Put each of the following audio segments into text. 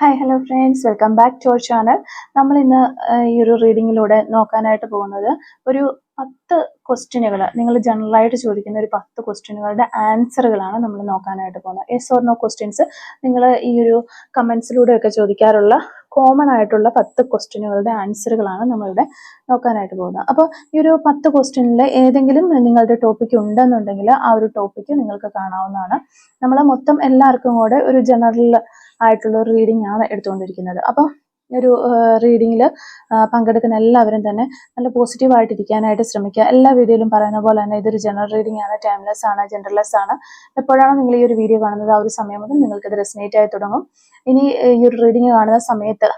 Hi hello friends, welcome back to our channel. നമ്മൾ ഇന്ന് ഈ ഒരു റീഡിങ്ങിലൂടെ നോക്കാനായിട്ട് പോകുന്നത് ഒരു 10 ക്വസ്റ്റ്യനുകൾ, നിങ്ങൾ ജനറലായിട്ട് ചോദിക്കുന്ന ഒരു 10 ക്വസ്റ്റ്യനുകളുടെ ആൻസറുകളാണ് നമ്മൾ നോക്കാനായിട്ട് പോകുന്നത്. യെസ് ഓർ നോ ക്വസ്റ്റ്യൻസ് നിങ്ങൾ ഈ ഒരു കമൻസിലൂടെയൊക്കെ ചോദിക്കാറുള്ള കോമൺ ആയിട്ടുള്ള 10 ക്വസ്റ്റ്യനുകളുടെ ആൻസറുകളാണ് നമ്മളിവിടെ നോക്കാനായിട്ട് പോകുന്നത്. അപ്പോൾ ഈ ഒരു 10 ക്വസ്റ്റ്യനിൽ ഏതെങ്കിലും നിങ്ങളുടെ ടോപ്പിക് ഉണ്ടെന്നുണ്ടെങ്കിൽ ആ ഒരു ടോപ്പിക്ക് നിങ്ങൾക്ക് കാണാവുന്നതാണ്. നമ്മൾ മൊത്തം എല്ലാവർക്കും കൂടെ ഒരു ജനറൽ ആയിട്ടുള്ള ഒരു റീഡിംഗ് ആണ് എടുത്തുകൊണ്ടിരിക്കുന്നത്. അപ്പോൾ ഒരു റീഡിങ്ങിൽ പങ്കെടുക്കുന്ന എല്ലാവരും തന്നെ നല്ല പോസിറ്റീവായിട്ട് ഇരിക്കാനായിട്ട് ശ്രമിക്കുക. എല്ലാ വീഡിയോയിലും പറയുന്ന പോലെ തന്നെ ഇതൊരു ജനറൽ റീഡിംഗ് ആണ്, ടൈംലെസ് ആണ്, ജെൻഡർലെസ് ആണ്. എപ്പോഴാണ് നിങ്ങൾ ഈ ഒരു വീഡിയോ കാണുന്നത് ആ ഒരു സമയം മുതൽ നിങ്ങൾക്കിത് റെസിനേറ്റ് ആയി തുടങ്ങും. ഇനി ഈ ഒരു റീഡിംഗ് കാണുന്ന സമയത്ത്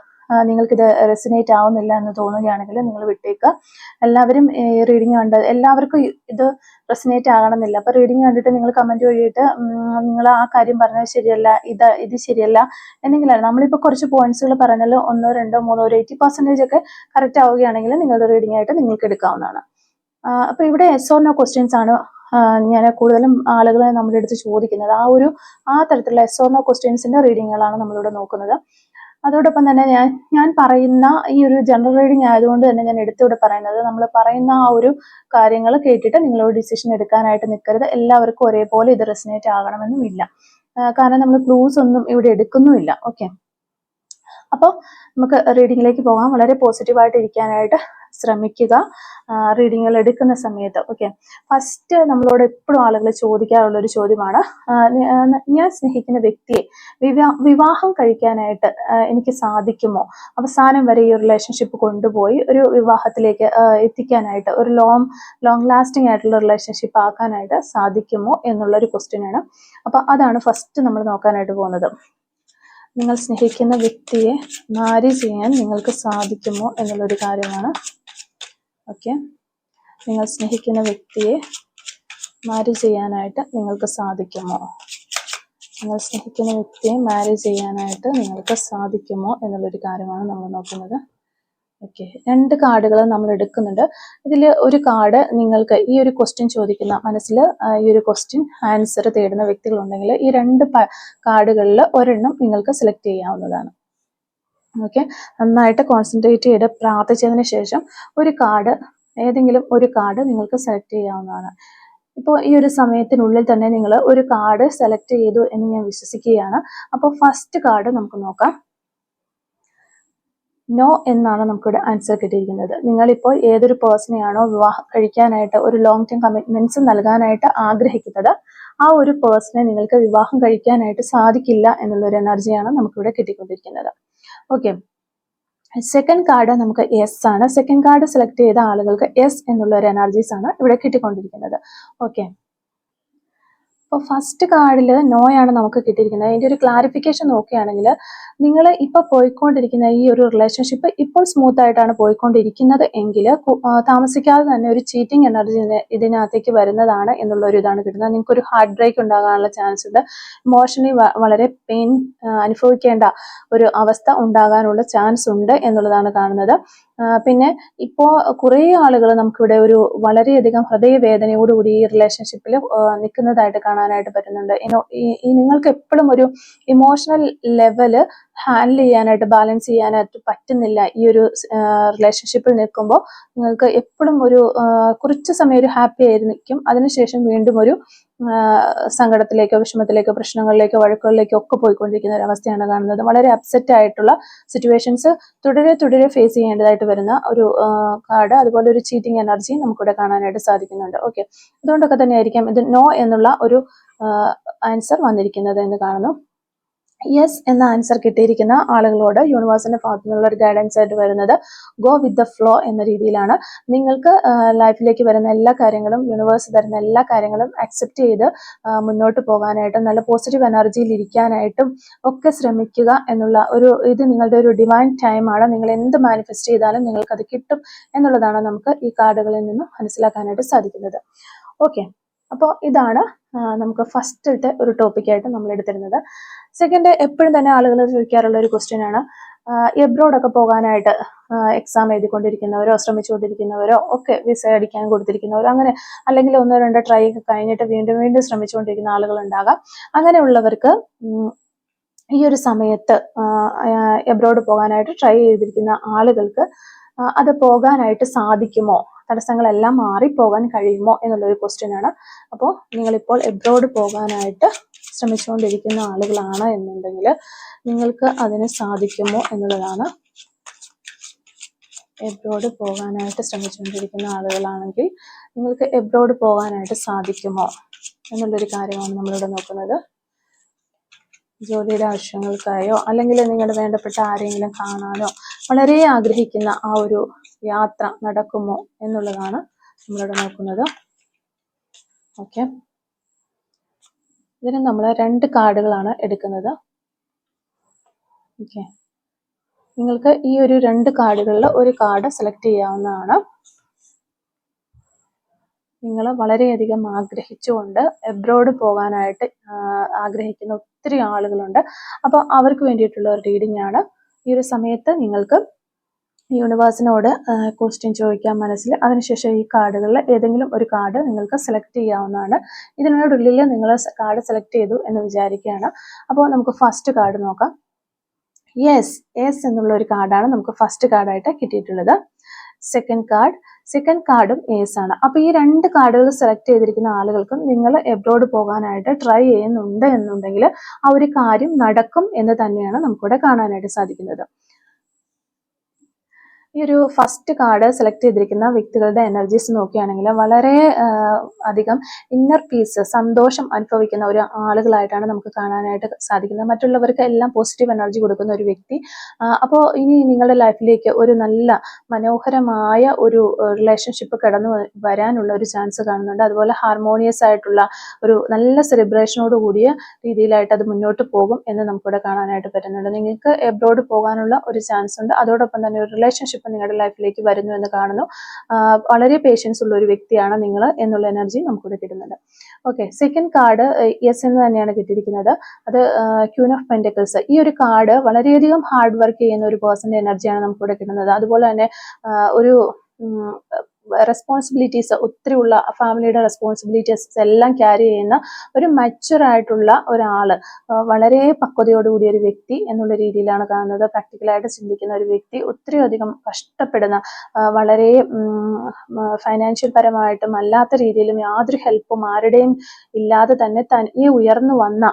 നിങ്ങൾക്കിത് റെസിനേറ്റ് ആവുന്നില്ല എന്ന് തോന്നുകയാണെങ്കിൽ നിങ്ങൾ വിട്ടേക്കുക. എല്ലാവരും റീഡിംഗ് കണ്ട് എല്ലാവർക്കും ഇത് റെസിനേറ്റ് ആകണമെന്നില്ല. അപ്പോൾ റീഡിംഗ് കണ്ടിട്ട് നിങ്ങൾ കമൻറ്റ് വഴിയിട്ട് നിങ്ങൾ ആ കാര്യം പറഞ്ഞത് ശരിയല്ല, ഇത് ശരിയല്ല എന്നെങ്കിലാണ്. നമ്മളിപ്പോൾ കുറച്ച് പോയിന്റ്സുകൾ പറഞ്ഞാൽ 1, 2, 3 ഒരു 80% ഒക്കെ കറക്റ്റ് ആവുകയാണെങ്കിൽ നിങ്ങളുടെ റീഡിംഗ് ആയിട്ട് നിങ്ങൾക്ക് എടുക്കാവുന്നതാണ്. അപ്പോൾ ഇവിടെ യെസ് ഓർ നോ ക്വസ്റ്റ്യൻസ് ആണ് ഞാൻ കൂടുതലും ആളുകളെ നമ്മുടെ അടുത്ത് ചോദിക്കുന്നത്. ആ തരത്തിലുള്ള യെസ് ഓർ നോ ക്വസ്റ്റ്യൻസിന്റെ റീഡിങ്ങുകളാണ് നമ്മളിവിടെ നോക്കുന്നത്. അതോടൊപ്പം തന്നെ ഞാൻ പറയുന്ന ഈ ഒരു ജനറൽ റീഡിംഗ് ആയതുകൊണ്ട് തന്നെ ഞാൻ എടുത്തിവിടെ പറയുന്നത്, നമ്മൾ പറയുന്ന ആ ഒരു കാര്യങ്ങൾ കേട്ടിട്ട് നിങ്ങളൊരു ഡിസിഷൻ എടുക്കാനായിട്ട് നിൽക്കരുത്. എല്ലാവർക്കും ഒരേപോലെ ഇത് റെസിനേറ്റ് ആകണമെന്നും ഇല്ല. കാരണം നമ്മൾ ക്ലൂസ് ഒന്നും ഇവിടെ എടുക്കുന്നുമില്ല. ഓക്കെ, അപ്പോൾ നമുക്ക് റീഡിങ്ങിലേക്ക് പോകാം. വളരെ പോസിറ്റീവായിട്ട് ഇരിക്കാനായിട്ട് ശ്രമിക്കുക റീഡിങ്ങുകൾ എടുക്കുന്ന സമയത്ത്. ഓക്കെ, ഫസ്റ്റ് നമ്മളോട് എപ്പോഴും ആളുകൾ ചോദിക്കാറുള്ളൊരു ചോദ്യമാണ്, ഞാൻ സ്നേഹിക്കുന്ന വ്യക്തിയെ വിവാഹം കഴിക്കാനായിട്ട് എനിക്ക് സാധിക്കുമോ? അവസാനം വരെ ഈ റിലേഷൻഷിപ്പ് കൊണ്ടുപോയി ഒരു വിവാഹത്തിലേക്ക് എത്തിക്കാനായിട്ട്, ഒരു ലോങ് ലാസ്റ്റിംഗ് ആയിട്ടുള്ള റിലേഷൻഷിപ്പ് ആക്കാനായിട്ട് സാധിക്കുമോ എന്നുള്ളൊരു ക്വസ്റ്റ്യൻ ആണ്. അപ്പോൾ അതാണ് ഫസ്റ്റ് നമ്മൾ നോക്കാനായിട്ട് പോകുന്നത്. നിങ്ങൾ സ്നേഹിക്കുന്ന വ്യക്തിയെ മാരി ചെയ്യാൻ നിങ്ങൾക്ക് സാധിക്കുമോ എന്നുള്ളൊരു കാര്യമാണ്. ഓക്കെ, നിങ്ങൾ സ്നേഹിക്കുന്ന വ്യക്തിയെ മാരി ചെയ്യാനായിട്ട് നിങ്ങൾക്ക് സാധിക്കുമോ? നിങ്ങൾ സ്നേഹിക്കുന്ന വ്യക്തിയെ മാരി ചെയ്യാനായിട്ട് നിങ്ങൾക്ക് സാധിക്കുമോ എന്നുള്ളൊരു കാര്യമാണ് നമ്മൾ നോക്കുന്നത്. ഓക്കെ, 2 കാർഡുകൾ നമ്മൾ എടുക്കുന്നുണ്ട്. ഇതിൽ ഒരു കാർഡ് നിങ്ങൾക്ക് ഈ ഒരു ക്വസ്റ്റ്യൻ ചോദിക്കുന്ന മനസ്സിൽ ഈ ഒരു ക്വസ്റ്റ്യൻ ആൻസർ തേടുന്ന വ്യക്തികളുണ്ടെങ്കിൽ ഈ 2 കാർഡുകളിൽ ഒരെണ്ണം നിങ്ങൾക്ക് സെലക്ട് ചെയ്യാവുന്നതാണ്. ഓക്കെ, നന്നായിട്ട് കോൺസെൻട്രേറ്റ് ചെയ്ത് പ്രാർത്ഥിച്ചതിന് ശേഷം ഏതെങ്കിലും ഒരു കാർഡ് നിങ്ങൾക്ക് സെലക്ട് ചെയ്യാവുന്നതാണ്. ഇപ്പോൾ ഈ ഒരു സമയത്തിനുള്ളിൽ തന്നെ നിങ്ങൾ ഒരു കാർഡ് സെലക്ട് ചെയ്തു എന്ന് ഞാൻ വിശ്വസിക്കുകയാണ്. അപ്പോൾ ഫസ്റ്റ് കാർഡ് നമുക്ക് നോക്കാം. നോ എന്നാണ് നമുക്കിവിടെ ആൻസർ കിട്ടിയിരിക്കുന്നത്. നിങ്ങളിപ്പോൾ ഏതൊരു പേഴ്സണെയാണോ വിവാഹം കഴിക്കാനായിട്ട് ഒരു ലോങ് ടൈം കമ്മിറ്റ്മെന്റ്സ് നൽകാനായിട്ട് ആഗ്രഹിക്കുന്നത്, ആ ഒരു പേഴ്സണെ നിങ്ങൾക്ക് വിവാഹം കഴിക്കാനായിട്ട് സാധിക്കില്ല എന്നുള്ളൊരു എനർജിയാണ് നമുക്കിവിടെ കിട്ടിക്കൊണ്ടിരിക്കുന്നത്. ഓക്കെ, സെക്കൻഡ് കാർഡ് നമുക്ക് എസ് ആണ്. സെക്കൻഡ് കാർഡ് സെലക്ട് ചെയ്ത ആളുകൾക്ക് എസ് എന്നുള്ള ഒരു എനർജീസ് ആണ് ഇവിടെ കിട്ടിക്കൊണ്ടിരിക്കുന്നത്. ഓക്കെ, അപ്പോൾ ഫസ്റ്റ് കാർഡിൽ നോയാണ് നമുക്ക് കിട്ടിയിരിക്കുന്നത്. അതിൻ്റെ ഒരു ക്ലാരിഫിക്കേഷൻ നോക്കുകയാണെങ്കിൽ, നിങ്ങൾ ഇപ്പോൾ പോയിക്കൊണ്ടിരിക്കുന്ന ഈ ഒരു റിലേഷൻഷിപ്പ് ഇപ്പോൾ സ്മൂത്ത് ആയിട്ടാണ് പോയിക്കൊണ്ടിരിക്കുന്നത് എങ്കിൽ താമസിക്കാതെ തന്നെ ഒരു ചീറ്റിംഗ് എനർജി ഇതിനകത്തേക്ക് വരുന്നതാണ് എന്നുള്ളൊരു ഇതാണ് കിട്ടുന്നത്. നിങ്ങൾക്കൊരു ഹാർട്ട് ബ്രേക്ക് ഉണ്ടാകാനുള്ള ചാൻസ് ഉണ്ട്. ഇമോഷണലി വളരെ പെയിൻ അനുഭവിക്കേണ്ട ഒരു അവസ്ഥ ഉണ്ടാകാനുള്ള ചാൻസ് ഉണ്ട് എന്നുള്ളതാണ് കാണുന്നത്. പിന്നെ ഇപ്പോൾ കുറേ ആളുകൾ നമുക്കിവിടെ ഒരു വളരെയധികം ഹൃദയവേദനയോടുകൂടി ഈ റിലേഷൻഷിപ്പിൽ നിൽക്കുന്നതായിട്ട് കാണാനായിട്ട് പറ്റുന്നുണ്ട്. നിങ്ങൾക്ക് എപ്പോഴും ഒരു ഇമോഷണൽ ലെവല് ഹാൻഡിൽ ചെയ്യാനായിട്ട്, ബാലൻസ് ചെയ്യാനായിട്ട് പറ്റുന്നില്ല. ഈ ഒരു റിലേഷൻഷിപ്പിൽ നിൽക്കുമ്പോൾ നിങ്ങൾക്ക് എപ്പോഴും കുറച്ച് സമയം ഒരു ഹാപ്പി ആയിരിക്കും, അതിനുശേഷം വീണ്ടും ഒരു സങ്കടത്തിലേക്കോ വിഷമത്തിലേക്കോ പ്രശ്നങ്ങളിലേക്കോ വഴക്കുകളിലേക്കോ ഒക്കെ പോയിക്കൊണ്ടിരിക്കുന്ന ഒരു അവസ്ഥയാണ് കാണുന്നത്. വളരെ അപ്സെറ്റ് ആയിട്ടുള്ള സിറ്റുവേഷൻസ് തുടരെ ഫേസ് ചെയ്യേണ്ടതായിട്ട് വരുന്ന ഒരു കാർഡ്. അതുപോലെ ഒരു ചീറ്റിംഗ് എനർജി നമുക്കിവിടെ കാണാനായിട്ട് സാധിക്കുന്നുണ്ട്. ഓക്കെ, അതുകൊണ്ടൊക്കെ തന്നെ ആയിരിക്കാം ഇത് നോ എന്നുള്ള ഒരു ആൻസർ വന്നിരിക്കുന്നത് എന്ന് കാണുന്നു. യെസ് എന്ന ആൻസർ കിട്ടിയിരിക്കുന്ന ആളുകളോട് യൂണിവേഴ്സിന്റെ ഭാഗത്തു നിന്നുള്ള ഒരു ഗൈഡൻസ് ആയിട്ട് വരുന്നത് ഗോ വിത്ത് ദ ഫ്ലോ എന്ന രീതിയിലാണ്. നിങ്ങൾക്ക് ലൈഫിലേക്ക് വരുന്ന എല്ലാ കാര്യങ്ങളും, യൂണിവേഴ്സ് തരുന്ന എല്ലാ കാര്യങ്ങളും അക്സെപ്റ്റ് ചെയ്ത് മുന്നോട്ട് പോകാനായിട്ടും നല്ല പോസിറ്റീവ് എനർജിയിൽ ഇരിക്കാനായിട്ടും ഒക്കെ ശ്രമിക്കുക എന്നുള്ള ഇത് നിങ്ങളുടെ ഒരു ഡിവൈൻ ടൈമാണ്. നിങ്ങൾ എന്ത് മാനിഫെസ്റ്റ് ചെയ്താലും നിങ്ങൾക്കത് കിട്ടും എന്നുള്ളതാണ് നമുക്ക് ഈ കാർഡുകളിൽ നിന്ന് മനസ്സിലാക്കാനായിട്ട് സാധിക്കുന്നത്. ഓക്കെ, അപ്പോൾ ഇതാണ് നമുക്ക് ഫസ്റ്റത്തെ ഒരു ടോപ്പിക്കായിട്ട് നമ്മൾ എടുത്തിരുന്നത്. സെക്കൻഡ്, എപ്പോഴും തന്നെ ആളുകൾ ചോദിക്കാറുള്ള ഒരു ക്വസ്റ്റ്യൻ ആണ്, എബ്രോഡൊക്കെ പോകാനായിട്ട് എക്സാം എഴുതിക്കൊണ്ടിരിക്കുന്നവരോ ശ്രമിച്ചുകൊണ്ടിരിക്കുന്നവരോ ഒക്കെ വിസ അടിക്കാൻ കൊടുത്തിരിക്കുന്നവരോ അങ്ങനെ, അല്ലെങ്കിൽ 1, 2 ട്രൈ ഒക്കെ കഴിഞ്ഞിട്ട് വീണ്ടും ശ്രമിച്ചുകൊണ്ടിരിക്കുന്ന ആളുകൾ ഉണ്ടാകാം. അങ്ങനെയുള്ളവർക്ക് ഈ ഒരു സമയത്ത് എബ്രോഡ് പോകാനായിട്ട് ട്രൈ ചെയ്തിരിക്കുന്ന ആളുകൾക്ക് അത് പോകാനായിട്ട് സാധിക്കുമോ, തടസ്സങ്ങളെല്ലാം മാറിപ്പോകാൻ കഴിയുമോ എന്നുള്ളൊരു ക്വസ്റ്റ്യൻ ആണ്. അപ്പോൾ നിങ്ങളിപ്പോൾ എബ്രോഡ് പോകാനായിട്ട് ശ്രമിച്ചുകൊണ്ടിരിക്കുന്ന ആളുകളാണ് എന്നുണ്ടെങ്കിൽ നിങ്ങൾക്ക് അതിന് സാധിക്കുമോ എന്നുള്ളതാണ്. എബ്രോഡ് പോകാനായിട്ട് ശ്രമിച്ചുകൊണ്ടിരിക്കുന്ന ആളുകളാണെങ്കിൽ നിങ്ങൾക്ക് എബ്രോഡ് പോകാനായിട്ട് സാധിക്കുമോ എന്നുള്ളൊരു കാര്യമാണ് നമ്മളിവിടെ നോക്കുന്നത്. ജോലിയുടെ ആവശ്യങ്ങൾക്കായോ അല്ലെങ്കിൽ നിങ്ങളുടെ വേണ്ടപ്പെട്ട ആരെങ്കിലും കാണാനോ വളരെ ആഗ്രഹിക്കുന്ന ആ ഒരു യാത്ര നടക്കുമോ എന്നുള്ളതാണ് നമ്മളിവിടെ നോക്കുന്നത്. ഓക്കെ, ഇതിന് നമ്മൾ 2 കാർഡുകളാണ് എടുക്കുന്നത്. ഓക്കെ, നിങ്ങൾക്ക് ഈ ഒരു 2 കാർഡുകളിൽ ഒരു കാർഡ് സെലക്ട് ചെയ്യാവുന്നതാണ്. നിങ്ങൾ വളരെയധികം ആഗ്രഹിച്ചുകൊണ്ട് എബ്രോഡ് പോകാനായിട്ട് ആഗ്രഹിക്കുന്ന ഒത്തിരി ആളുകളുണ്ട്. അപ്പോൾ അവർക്ക് വേണ്ടിയിട്ടുള്ള ഒരു റീഡിംഗ് ആണ്. ഈ ഒരു സമയത്ത് നിങ്ങൾക്ക് യൂണിവേഴ്സിനോട് ക്വസ്റ്റ്യൻ ചോദിക്കാം മനസ്സിൽ. അതിനുശേഷം ഈ കാർഡുകളിൽ ഏതെങ്കിലും ഒരു കാർഡ് നിങ്ങൾക്ക് സെലക്ട് ചെയ്യാവുന്നതാണ്. ഇതിനുള്ളിൽ നിങ്ങൾ കാർഡ് സെലക്ട് ചെയ്തു എന്ന് വിചാരിക്കുകയാണ്. അപ്പോൾ നമുക്ക് ഫസ്റ്റ് കാർഡ് നോക്കാം. യെസ് എന്നുള്ള ഒരു കാർഡാണ് നമുക്ക് ഫസ്റ്റ് കാർഡായിട്ട് കിട്ടിയിട്ടുള്ളത്. സെക്കൻഡ് കാർഡും ഏസ് ആണ്. അപ്പൊ ഈ 2 കാർഡുകൾ സെലക്ട് ചെയ്തിരിക്കുന്ന ആളുകൾക്കും നിങ്ങൾ എബ്രോഡ് പോകാനായിട്ട് ട്രൈ ചെയ്യുന്നുണ്ട് എന്നുണ്ടെങ്കിൽ ആ ഒരു കാര്യം നടക്കും എന്ന് തന്നെയാണ് നമുക്കിവിടെ കാണാനായിട്ട് സാധിക്കുന്നത്. ഈ ഒരു ഫസ്റ്റ് കാർഡ് സെലക്ട് ചെയ്തിരിക്കുന്ന വ്യക്തികളുടെ എനർജീസ് നോക്കുകയാണെങ്കിൽ വളരെ അധികം ഇന്നർ പീസ്, സന്തോഷം അനുഭവിക്കുന്ന ഒരു ആളുകളായിട്ടാണ് നമുക്ക് കാണാനായിട്ട് സാധിക്കുന്നത്. മറ്റുള്ളവർക്ക് എല്ലാം പോസിറ്റീവ് എനർജി കൊടുക്കുന്ന ഒരു വ്യക്തി. അപ്പോൾ ഇനി നിങ്ങളുടെ ലൈഫിലേക്ക് ഒരു നല്ല മനോഹരമായ ഒരു റിലേഷൻഷിപ്പ് കടന്നു വരാനുള്ള ഒരു ചാൻസ് കാണുന്നുണ്ട്. അതുപോലെ ഹാർമോണിയസ് ആയിട്ടുള്ള ഒരു നല്ല സെലിബ്രേഷനോട് കൂടിയ രീതിയിലായിട്ട് അത് മുന്നോട്ട് പോകും എന്ന് നമുക്കിവിടെ കാണാനായിട്ട് പറ്റുന്നുണ്ട്. നിങ്ങൾക്ക് എബ്രോഡ് പോകാനുള്ള ഒരു ചാൻസ് ഉണ്ട്. അതോടൊപ്പം തന്നെ ഒരു റിലേഷൻഷിപ്പ് നിങ്ങളുടെ ലൈഫിലേക്ക് വരുന്നു എന്ന് കാണുന്നു. വളരെ പേഷ്യൻസ് ഉള്ള ഒരു വ്യക്തിയാണ് നിങ്ങൾ എന്നുള്ള എനർജി നമുക്കിവിടെ കിട്ടുന്നുണ്ട്. ഓക്കെ, സെക്കൻഡ് കാർഡ് യെസ് എന്ന് തന്നെയാണ് കിട്ടിയിരിക്കുന്നത്. അത് ക്യൂൻ ഓഫ് പെന്റക്കിൾസ്. ഈ ഒരു കാർഡ് വളരെയധികം ഹാർഡ് വർക്ക് ചെയ്യുന്ന ഒരു പേഴ്സന്റെ എനർജിയാണ് നമുക്കിവിടെ കിട്ടുന്നത്. അതുപോലെ തന്നെ ഒരു റെസ്പോൺസിബിലിറ്റീസ് ഒത്തിരി ഉള്ള, ഫാമിലിയുടെ റെസ്പോൺസിബിലിറ്റീസ് എല്ലാം ക്യാരി ചെയ്യുന്ന ഒരു മച്ചുവർ ആയിട്ടുള്ള ഒരാള്, വളരെ പക്വതയോടുകൂടിയ ഒരു വ്യക്തി എന്നുള്ള രീതിയിലാണ് കാണുന്നത്. പ്രാക്ടിക്കലായിട്ട് ചിന്തിക്കുന്ന ഒരു വ്യക്തി, ഒത്തിരി അധികം കഷ്ടപ്പെടുന്ന, വളരെ ഫൈനാൻഷ്യൽ പരമായിട്ടും അല്ലാത്ത രീതിയിലും യാതൊരു ഹെൽപ്പും ആരുടെയും ഇല്ലാതെ തന്നെ തനിയെ ഉയർന്നു വന്ന,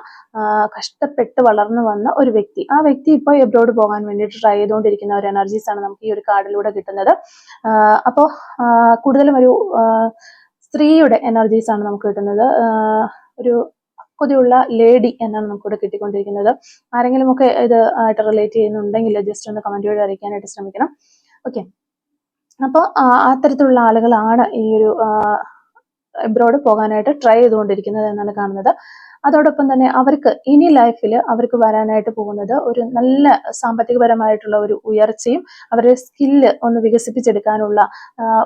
കഷ്ടപ്പെട്ട് വളർന്നു വന്ന ഒരു വ്യക്തി. ആ വ്യക്തി ഇപ്പോൾ എബ്രോഡ് പോകാൻ വേണ്ടിയിട്ട് ട്രൈ ചെയ്തുകൊണ്ടിരിക്കുന്ന ഒരു എനർജീസ് ആണ് നമുക്ക് ഈ ഒരു കാർഡിലൂടെ കിട്ടുന്നത്. അപ്പോൾ കൂടുതലും ഒരു സ്ത്രീയുടെ എനർജീസ് ആണ് നമുക്ക് കിട്ടുന്നത്. ഒരു പക്വതയുള്ള ലേഡി എന്നാണ് നമുക്കിവിടെ കിട്ടിക്കൊണ്ടിരിക്കുന്നത്. ആരെങ്കിലും ഒക്കെ ഇത് ആയിട്ട് റിലേറ്റ് ചെയ്യുന്നുണ്ടെങ്കിൽ ജസ്റ്റ് ഒന്ന് കമന്റ് വഴി അറിയിക്കാനായിട്ട് ശ്രമിക്കണം. ഓക്കെ, അപ്പോൾ അത്തരത്തിലുള്ള ആളുകളാണ് ഈ ഒരു എബ്രോഡ് പോകാനായിട്ട് ട്രൈ ചെയ്തുകൊണ്ടിരിക്കുന്നത് എന്നാണ് കാണുന്നത്. അതോടൊപ്പം തന്നെ അവർക്ക് ഇനി ലൈഫിൽ അവർക്ക് വരാനായിട്ട് പോകുന്നത് ഒരു നല്ല സാമ്പത്തികപരമായിട്ടുള്ള ഒരു ഉയർച്ചയും അവരുടെ സ്കില്ല് ഒന്ന് വികസിപ്പിച്ചെടുക്കാനുള്ള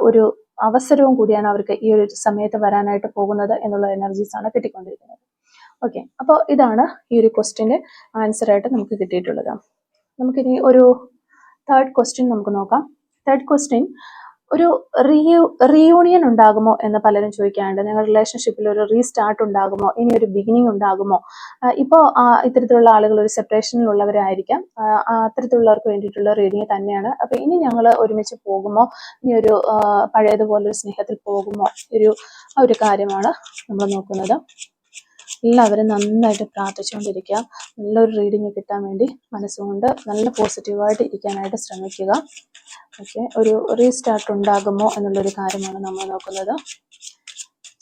ഒരു അവസരവും കൂടിയാണ് അവർക്ക് ഈ ഒരു സമയത്ത് വരാനായിട്ട് പോകുന്നത് എന്നുള്ള എനർജീസ് ആണ് കിട്ടിക്കൊണ്ടിരിക്കുന്നത്. ഓക്കെ, അപ്പോൾ ഇതാണ് ഈ ഒരു ക്വസ്റ്റ്യൻ്റെ ആൻസർ ആയിട്ട് നമുക്ക് കിട്ടിയിട്ടുള്ളത്. നമുക്കിനി ഒരു തേർഡ് ക്വസ്റ്റ്യൻ നമുക്ക് നോക്കാം. തേർഡ് ക്വസ്റ്റ്യൻ, ഒരു റീയൂണിയൻ ഉണ്ടാകുമോ എന്ന് പലരും ചോദിക്കാറുണ്ട്. നിങ്ങളുടെ റിലേഷൻഷിപ്പിൽ ഒരു റീസ്റ്റാർട്ട് ഉണ്ടാകുമോ, ഇനി ഒരു ബിഗിനിങ് ഉണ്ടാകുമോ? ഇപ്പോൾ ഇത്തരത്തിലുള്ള ആളുകൾ ഒരു സെപ്പറേഷനിലുള്ളവരായിരിക്കാം. അത്തരത്തിലുള്ളവർക്ക് വേണ്ടിയിട്ടുള്ള റീഡിങ് തന്നെയാണ്. അപ്പോൾ ഇനി ഞങ്ങൾ ഒരുമിച്ച് പോകുമോ, ഇനി ഒരു പഴയതുപോലൊരു സ്നേഹത്തിൽ പോകുമോ, ഒരു കാര്യമാണ് നമ്മൾ നോക്കുന്നത്. എല്ലാവരും നന്നായിട്ട് പ്രാർത്ഥിച്ചുകൊണ്ടിരിക്കുക. നല്ലൊരു റീഡിങ് കിട്ടാൻ വേണ്ടി മനസ്സുകൊണ്ട് നല്ല പോസിറ്റീവായിട്ട് ഇരിക്കാനായിട്ട് ശ്രമിക്കുക. ഓക്കെ, ഒരു റീസ്റ്റാർട്ട് ഉണ്ടാകുമോ എന്നുള്ളൊരു കാര്യമാണ് നമ്മൾ നോക്കുന്നത്.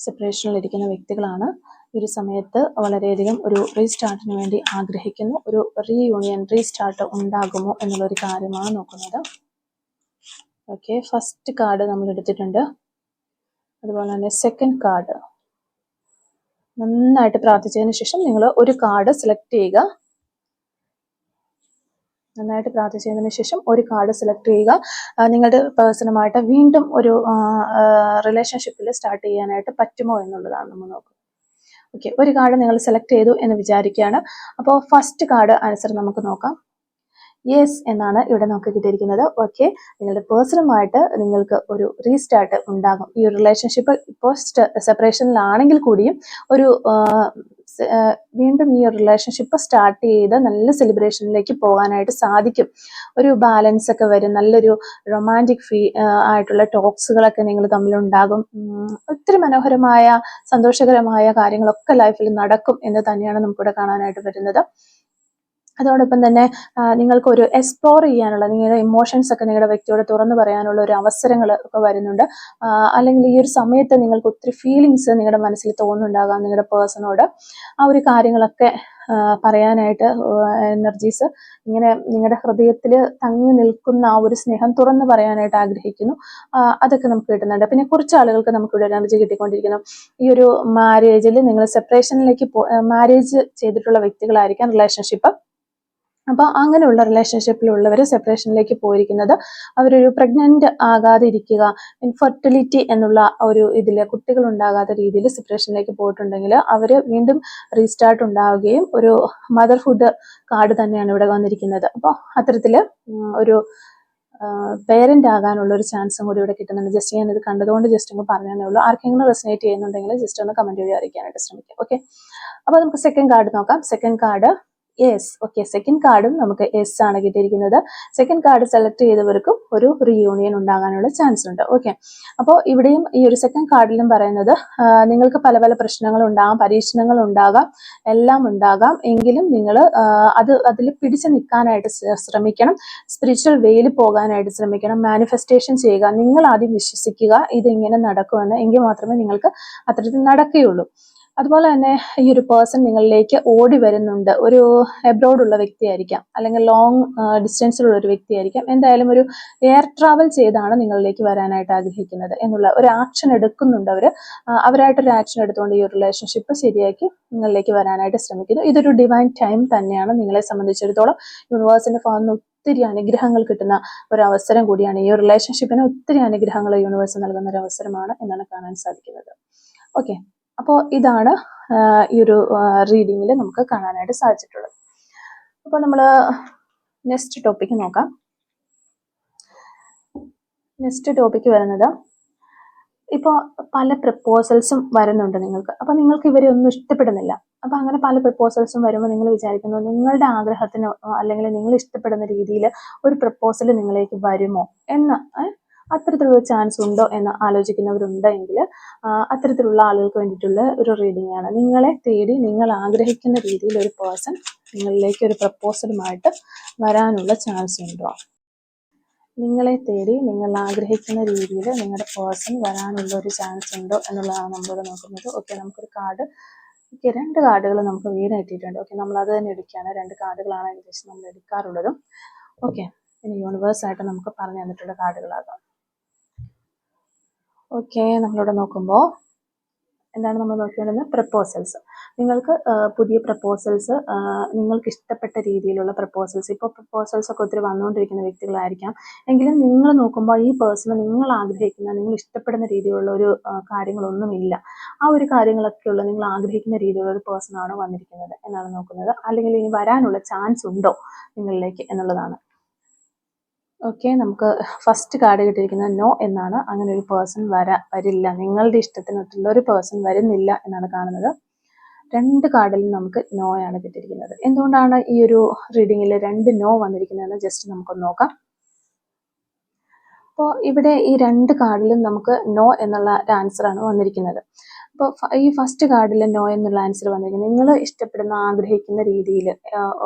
സെപ്പറേഷനിൽ ഇരിക്കുന്ന വ്യക്തികളാണ് ഈ ഒരു സമയത്ത് വളരെയധികം ഒരു റീസ്റ്റാർട്ടിന് വേണ്ടി ആഗ്രഹിക്കുന്നു. ഒരു റീയൂണിയൻ, റീസ്റ്റാർട്ട് ഉണ്ടാകുമോ എന്നുള്ളൊരു കാര്യമാണ് നോക്കുന്നത്. ഓക്കെ, ഫസ്റ്റ് കാർഡ് നമ്മൾ എടുത്തിട്ടുണ്ട്. അതുപോലെ തന്നെ സെക്കൻഡ് കാർഡ്. നന്നായിട്ട് പ്രാർത്ഥിച്ചതിന് ശേഷം നിങ്ങൾ ഒരു കാർഡ് സെലക്ട് ചെയ്യുക. നന്നായിട്ട് പ്രാർത്ഥിച്ചതിന് ശേഷം ഒരു കാർഡ് സെലക്ട് ചെയ്യുക. നിങ്ങളുടെ പേഴ്സണുമായിട്ട് വീണ്ടും ഒരു റിലേഷൻഷിപ്പിൽ സ്റ്റാർട്ട് ചെയ്യാനായിട്ട് പറ്റുമോ എന്നുള്ളതാണ് നമ്മൾ നോക്കുന്നത്. ഓക്കെ, ഒരു കാർഡ് നിങ്ങൾ സെലക്ട് ചെയ്തു എന്ന് വിചാരിക്കുകയാണ്. അപ്പോൾ ഫസ്റ്റ് കാർഡ് ആൻസർ നമുക്ക് നോക്കാം. യെസ് എന്നാണ് ഇവിടെ നമുക്ക് കിട്ടിയിരിക്കുന്നത്. ഓക്കെ, നിങ്ങളുടെ പേഴ്സണുമായിട്ട് നിങ്ങൾക്ക് ഒരു റീസ്റ്റാർട്ട് ഉണ്ടാകും. ഈ ഒരു റിലേഷൻഷിപ്പ് ഇപ്പോൾ സെപ്പറേഷനിലാണെങ്കിൽ കൂടിയും ഒരു വീണ്ടും ഈ ഒരു റിലേഷൻഷിപ്പ് സ്റ്റാർട്ട് ചെയ്ത് നല്ല സെലിബ്രേഷനിലേക്ക് പോകാനായിട്ട് സാധിക്കും. ഒരു ബാലൻസ് ഒക്കെ വരും, നല്ലൊരു റൊമാൻറ്റിക് ആയിട്ടുള്ള ടോക്സുകളൊക്കെ നിങ്ങൾ തമ്മിലുണ്ടാകും. ഒത്തിരി മനോഹരമായ സന്തോഷകരമായ കാര്യങ്ങളൊക്കെ ലൈഫിൽ നടക്കും എന്ന് തന്നെയാണ് നമുക്കിവിടെ കാണാനായിട്ട് പറ്റുന്നത്. അതോടൊപ്പം തന്നെ നിങ്ങൾക്ക് ഒരു എക്സ്പ്ലോർ ചെയ്യാനുള്ള നിങ്ങളുടെ ഇമോഷൻസ് ഒക്കെ നിങ്ങളുടെ വ്യക്തിയോട് തുറന്നു പറയാനുള്ള ഒരു അവസരങ്ങൾ ഒക്കെ വരുന്നുണ്ട്. അല്ലെങ്കിൽ ഈ ഒരു സമയത്ത് നിങ്ങൾക്ക് ഒത്തിരി ഫീലിങ്സ് നിങ്ങളുടെ മനസ്സിൽ തോന്നുന്നുണ്ടാകാം നിങ്ങളുടെ പേഴ്സണോട്. ആ ഒരു കാര്യങ്ങളൊക്കെ പറയാനായിട്ട് എനർജീസ് ഇങ്ങനെ നിങ്ങളുടെ ഹൃദയത്തിൽ തങ്ങി നിൽക്കുന്ന ആ ഒരു സ്നേഹം തുറന്നു പറയാനായിട്ട് ആഗ്രഹിക്കുന്നു. അതൊക്കെ നമുക്ക് കിട്ടുന്നുണ്ട്. പിന്നെ കുറച്ച് ആളുകൾക്ക് നമുക്കിവിടെ എനർജി കിട്ടിക്കൊണ്ടിരിക്കുന്നു. ഈ ഒരു മാരേജിൽ നിങ്ങൾ സെപ്പറേഷനിലേക്ക് മാരേജ് ചെയ്തിട്ടുള്ള വ്യക്തികളായിരിക്കാം റിലേഷൻഷിപ്പ്. അപ്പോൾ അങ്ങനെയുള്ള റിലേഷൻഷിപ്പിലുള്ളവർ സെപ്പറേഷനിലേക്ക് പോയിരിക്കുന്നത് അവരൊരു പ്രഗ്നന്റ് ആകാതെ ഇരിക്കുക, ഇൻഫെർട്ടിലിറ്റി എന്നുള്ള ഒരു ഇതിൽ കുട്ടികൾ ഉണ്ടാകാത്ത രീതിയിൽ സെപ്പറേഷനിലേക്ക് പോയിട്ടുണ്ടെങ്കിൽ അവർ വീണ്ടും റീസ്റ്റാർട്ട് ഉണ്ടാവുകയും ഒരു മദർഹുഡ് കാർഡ് തന്നെയാണ് ഇവിടെ വന്നിരിക്കുന്നത്. അപ്പോൾ അത്തരത്തിൽ ഒരു പേരന്റ് ആകാനുള്ള ഒരു ചാൻസും കൂടി ഇവിടെ കിട്ടുന്നുണ്ട്. ജസ്റ്റ് ഞാൻ ഇത് കണ്ടതുകൊണ്ട് ജസ്റ്റ് ഒന്ന് പറഞ്ഞതേ ഉള്ളൂ. ആർക്കെങ്കിലും റെസനേറ്റ് ചെയ്യുന്നുണ്ടെങ്കിൽ ജസ്റ്റ് ഒന്ന് കമന്റ് വഴി അറിയിക്കാനായിട്ട് ശ്രമിക്കാം. ഓക്കെ, അപ്പോൾ നമുക്ക് സെക്കൻഡ് കാർഡ് നോക്കാം. Second card yes. Okay, second കാർഡും നമുക്ക് യെസ് ആണ് കിട്ടിയിരിക്കുന്നത്. സെക്കൻഡ് കാർഡ് സെലക്ട് ചെയ്തവർക്കും ഒരു റീയൂണിയൻ ഉണ്ടാകാനുള്ള ചാൻസ് ഉണ്ട്. ഓക്കെ, അപ്പോൾ ഇവിടെയും ഈ ഒരു സെക്കൻഡ് കാർഡിലും പറയുന്നത് നിങ്ങൾക്ക് പല പല പ്രശ്നങ്ങൾ ഉണ്ടാകാം, പരീക്ഷണങ്ങൾ ഉണ്ടാകാം, എല്ലാം ഉണ്ടാകാം. എങ്കിലും നിങ്ങൾ അതിൽ പിടിച്ചു നിൽക്കാനായിട്ട് ശ്രമിക്കണം. സ്പിരിച്വൽ വേയിൽ പോകാനായിട്ട് ശ്രമിക്കണം. മാനിഫെസ്റ്റേഷൻ ചെയ്യുക. നിങ്ങൾ ആദ്യം വിശ്വസിക്കുക ഇതിങ്ങനെ നടക്കുമെന്ന്. എങ്കിൽ മാത്രമേ നിങ്ങൾക്ക് അത്തരത്തിൽ നടക്കുകയുള്ളൂ. അതുപോലെ തന്നെ ഈ ഒരു പേഴ്സൺ നിങ്ങളിലേക്ക് ഓടി വരുന്നുണ്ട്. ഒരു എബ്രോഡ് ഉള്ള വ്യക്തിയായിരിക്കാം, അല്ലെങ്കിൽ ലോങ് ഡിസ്റ്റൻസിലുള്ള ഒരു വ്യക്തിയായിരിക്കാം. എന്തായാലും ഒരു എയർ ട്രാവൽ ചെയ്താണ് നിങ്ങളിലേക്ക് വരാനായിട്ട് ആഗ്രഹിക്കുന്നത് എന്നുള്ള ഒരു ആക്ഷൻ എടുക്കുന്നുണ്ട്. അവരായിട്ടൊരു ആക്ഷൻ എടുത്തുകൊണ്ട് ഈ ഒരു റിലേഷൻഷിപ്പ് ശരിയാക്കി നിങ്ങളിലേക്ക് വരാനായിട്ട് ശ്രമിക്കുന്നു. ഇതൊരു ഡിവൈൻ ടൈം തന്നെയാണ് നിങ്ങളെ സംബന്ധിച്ചിടത്തോളം. യൂണിവേഴ്സിന്റെ ഭാഗത്ത് ഒത്തിരി അനുഗ്രഹങ്ങൾ കിട്ടുന്ന ഒരു അവസരം കൂടിയാണ്. ഈ ഒരു റിലേഷൻഷിപ്പിന് ഒത്തിരി അനുഗ്രഹങ്ങൾ യൂണിവേഴ്സ് നൽകുന്ന ഒരു അവസരമാണ് എന്നാണ് കാണാൻ സാധിക്കുന്നത്. ഓക്കെ, അപ്പോൾ ഇതാണ് ഈ ഒരു റീഡിങ്ങിൽ നമുക്ക് കാണാനായിട്ട് സാധിച്ചിട്ടുള്ളത്. അപ്പോൾ നമ്മൾ നെക്സ്റ്റ് ടോപ്പിക്ക് നോക്കാം. നെക്സ്റ്റ് ടോപ്പിക്ക് വരുന്നത്, ഇപ്പോൾ പല പ്രപ്പോസൽസും വരുന്നുണ്ട് നിങ്ങൾക്ക്. അപ്പോൾ നിങ്ങൾക്ക് ഇവരെ ഒന്നും ഇഷ്ടപ്പെടുന്നില്ല. അപ്പോൾ അങ്ങനെ പല പ്രപ്പോസൽസും വരുമ്പോൾ നിങ്ങൾ വിചാരിക്കുന്നു നിങ്ങളുടെ ആഗ്രഹത്തിന് അല്ലെങ്കിൽ നിങ്ങൾ ഇഷ്ടപ്പെടുന്ന രീതിയിൽ ഒരു പ്രപ്പോസൽ നിങ്ങളിലേക്ക് വരുമോ എന്ന്, അത്തരത്തിലുള്ള ചാൻസ് ഉണ്ടോ എന്ന് ആലോചിക്കുന്നവരുണ്ടെങ്കിൽ അത്തരത്തിലുള്ള ആളുകൾക്ക് വേണ്ടിയിട്ടുള്ള ഒരു റീഡിംഗ് ആണ്. നിങ്ങളെ തേടി നിങ്ങൾ ആഗ്രഹിക്കുന്ന രീതിയിൽ ഒരു പേഴ്സൺ നിങ്ങളിലേക്ക് ഒരു പ്രപ്പോസലുമായിട്ട് വരാനുള്ള ചാൻസ് ഉണ്ടോ? നിങ്ങളെ തേടി നിങ്ങൾ ആഗ്രഹിക്കുന്ന രീതിയിൽ നിങ്ങളുടെ പേഴ്സൺ വരാനുള്ള ഒരു ചാൻസ് ഉണ്ടോ എന്നുള്ളതാണ് നമ്മളിവിടെ നോക്കുന്നത്. ഓക്കെ, നമുക്കൊരു കാർഡ്, ഓക്കെ, 2 കാർഡുകൾ നമുക്ക് വീണ് കിട്ടിയിട്ടുണ്ട്. ഓക്കെ, നമ്മൾ അത് തന്നെ എടുക്കുകയാണ്. 2 കാർഡുകളാണ് ഏകദേശം നമ്മൾ എടുക്കാറുള്ളതും. ഓക്കെ, ഇനി യൂണിവേഴ്സായിട്ട് നമുക്ക് പറഞ്ഞു തന്നിട്ടുള്ള കാർഡുകളാകാം. ഓക്കെ, നമ്മളിവിടെ നോക്കുമ്പോൾ എന്താണ് നമ്മൾ നോക്കേണ്ടത്? പ്രപ്പോസൽസ്. നിങ്ങൾക്ക് പുതിയ പ്രപ്പോസൽസ്, നിങ്ങൾക്ക് ഇഷ്ടപ്പെട്ട രീതിയിലുള്ള പ്രപ്പോസൽസ്. ഇപ്പോൾ പ്രപ്പോസൽസ് ഒക്കെ ഒത്തിരി വന്നുകൊണ്ടിരിക്കുന്ന വ്യക്തികളായിരിക്കാം. എങ്കിലും നിങ്ങൾ നോക്കുമ്പോൾ ഈ പേഴ്സണ് നിങ്ങൾ ആഗ്രഹിക്കുന്ന, നിങ്ങൾ ഇഷ്ടപ്പെടുന്ന രീതിയിലുള്ള ഒരു കാര്യങ്ങളൊന്നുമില്ല. ആ ഒരു കാര്യങ്ങളൊക്കെയുള്ള നിങ്ങൾ ആഗ്രഹിക്കുന്ന രീതിയിലുള്ള ഒരു പേഴ്സണാണ് വന്നിരിക്കുന്നത് എന്നാണ് നോക്കുന്നത്. അല്ലെങ്കിൽ ഇനി വരാനുള്ള ചാൻസ് ഉണ്ടോ നിങ്ങളിലേക്ക് എന്നുള്ളതാണ്. ഓക്കെ, നമുക്ക് ഫസ്റ്റ് കാർഡ് കിട്ടിയിരിക്കുന്നത് നോ എന്നാണ്. അങ്ങനെ ഒരു പേഴ്സൺ വരില്ല. നിങ്ങളുടെ ഇഷ്ടത്തിനൊത്തുള്ള ഒരു പേഴ്സൺ വരുന്നില്ല എന്നാണ് കാണുന്നത്. 2 കാർഡിലും നമുക്ക് നോ ആണ് കിട്ടിയിരിക്കുന്നത്. എന്തുകൊണ്ടാണ് ഈ ഒരു റീഡിങ്ങിൽ 2 നോ വന്നിരിക്കുന്നതെന്ന് ജസ്റ്റ് നമുക്കൊന്ന് നോക്കാം. അപ്പോൾ ഇവിടെ ഈ 2 കാർഡിലും നമുക്ക് നോ എന്നുള്ള ഒരു ആൻസറാണ് വന്നിരിക്കുന്നത്. അപ്പോൾ ഈ ഫസ്റ്റ് കാർഡിൽ നോ എന്നുള്ള ആൻസർ വന്നിരിക്കുന്നത് നിങ്ങൾ ഇഷ്ടപ്പെടുന്ന, ആഗ്രഹിക്കുന്ന രീതിയിൽ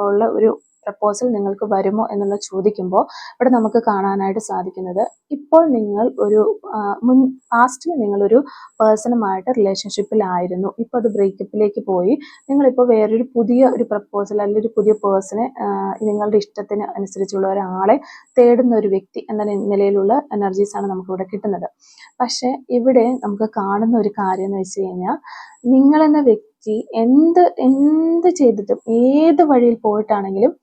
ഉള്ള ഒരു പ്രപ്പോസൽ നിങ്ങൾക്ക് വരുമോ എന്നുള്ള ചോദിക്കുമ്പോൾ ഇവിടെ നമുക്ക് കാണാനായിട്ട് സാധിക്കുന്നത്, ഇപ്പോൾ നിങ്ങൾ ഒരു പാസ്റ്റിൽ നിങ്ങളൊരു പേഴ്സണുമായിട്ട് റിലേഷൻഷിപ്പിലായിരുന്നു. ഇപ്പോൾ അത് ബ്രേക്കപ്പിലേക്ക് പോയി. നിങ്ങളിപ്പോൾ വേറൊരു പുതിയ ഒരു പ്രപ്പോസൽ അല്ലെങ്കിൽ ഒരു പുതിയ പേഴ്സണെ, നിങ്ങളുടെ ഇഷ്ടത്തിന് അനുസരിച്ചുള്ള ഒരാളെ തേടുന്ന ഒരു വ്യക്തി എന്ന നിലയിലുള്ള എനർജീസാണ് നമുക്കിവിടെ കിട്ടുന്നത്. പക്ഷെ ഇവിടെ നമുക്ക് കാണുന്ന ഒരു കാര്യം എന്ന് വെച്ച് കഴിഞ്ഞാൽ, നിങ്ങളെന്ന വ്യക്തി എന്ത് ചെയ്തിട്ടും ഏത് വഴിയിൽ പോയിട്ടാണെങ്കിലും